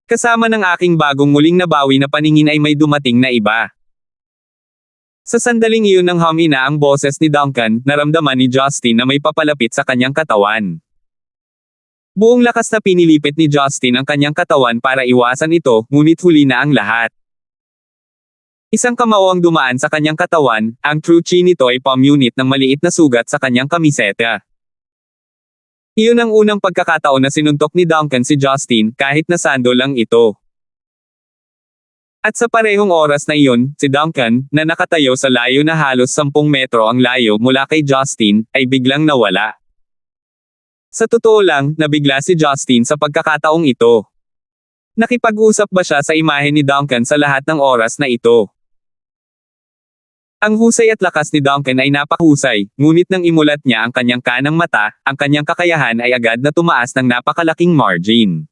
kasama ng aking bagong muling nabawi na paningin ay may dumating na iba. Sa sandaling iyon nang humina ang boses ni Duncan, naramdaman ni Justin na may papalapit sa kanyang katawan. Buong lakas na pinilipit ni Justin ang kanyang katawan para iwasan ito, ngunit huli na ang lahat. Isang kamao ang dumaan sa kanyang katawan, ang true chi nito ay palm unit ng maliit na sugat sa kanyang kamiseta. Iyon ang unang pagkakataon na sinuntok ni Duncan si Justin, kahit na sando lang ito. At sa parehong oras na iyon, si Duncan, na nakatayo sa layo na halos 10 metro ang layo mula kay Justin, ay biglang nawala. Sa totoo lang, nabigla si Justin sa pagkakataong ito. Nakipag-usap ba siya sa imahe ni Duncan sa lahat ng oras na ito? Ang husay at lakas ni Duncan ay napakahusay, ngunit nang imulat niya ang kanyang kanang mata, ang kanyang kakayahan ay agad na tumaas ng napakalaking margin.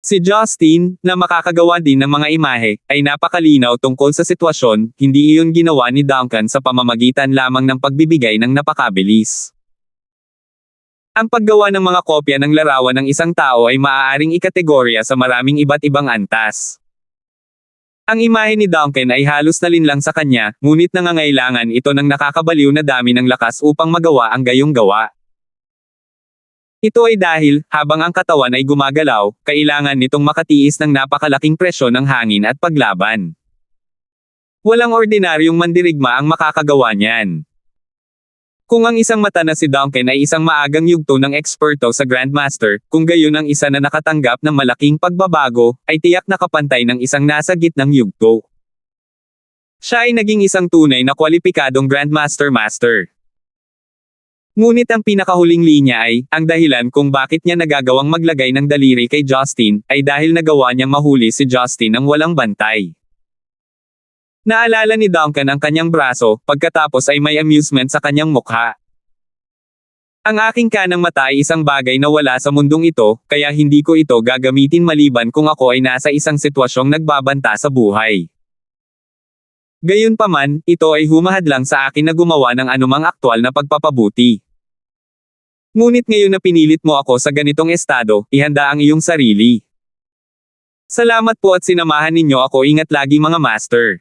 Si Justin, na makakagawa din ng mga imahe, ay napakalinaw tungkol sa sitwasyon, hindi iyon ginawa ni Duncan sa pamamagitan lamang ng pagbibigay ng napakabilis. Ang paggawa ng mga kopya ng larawan ng isang tao ay maaaring ikategorya sa maraming iba't ibang antas. Ang imahe ni Duncan ay halos nalinlang sa kanya, ngunit nangangailangan ito ng nakakabaliw na dami ng lakas upang magawa ang gayong gawa. Ito ay dahil, habang ang katawan ay gumagalaw, kailangan nitong makatiis ng napakalaking presyon ng hangin at paglaban. Walang ordinaryong mandirigma ang makakagawa niyan. Kung ang isang mata na si Duncan ay isang maagang yugto ng eksperto sa Grandmaster, kung gayon ang isa na nakatanggap ng malaking pagbabago, ay tiyak na kapantay ng isang nasa gitnang yugto. Siya ay naging isang tunay na kwalipikadong Grandmaster Master. Ngunit ang pinakahuling linya ay, ang dahilan kung bakit niya nagagawang maglagay ng daliri kay Justin, ay dahil nagawa niyang mahuli si Justin ng walang bantay. Naalala ni Duncan ang kanyang braso, pagkatapos ay may amusement sa kanyang mukha. Ang aking kanang mata ay isang bagay na wala sa mundong ito, kaya hindi ko ito gagamitin maliban kung ako ay nasa isang sitwasyong nagbabanta sa buhay. Gayunpaman, ito ay humahadlang sa akin na gumawa ng anumang aktwal na pagpapabuti. Ngunit ngayon na pinilit mo ako sa ganitong estado, ihanda ang iyong sarili. Salamat po at sinamahan ninyo ako, ingat lagi mga master.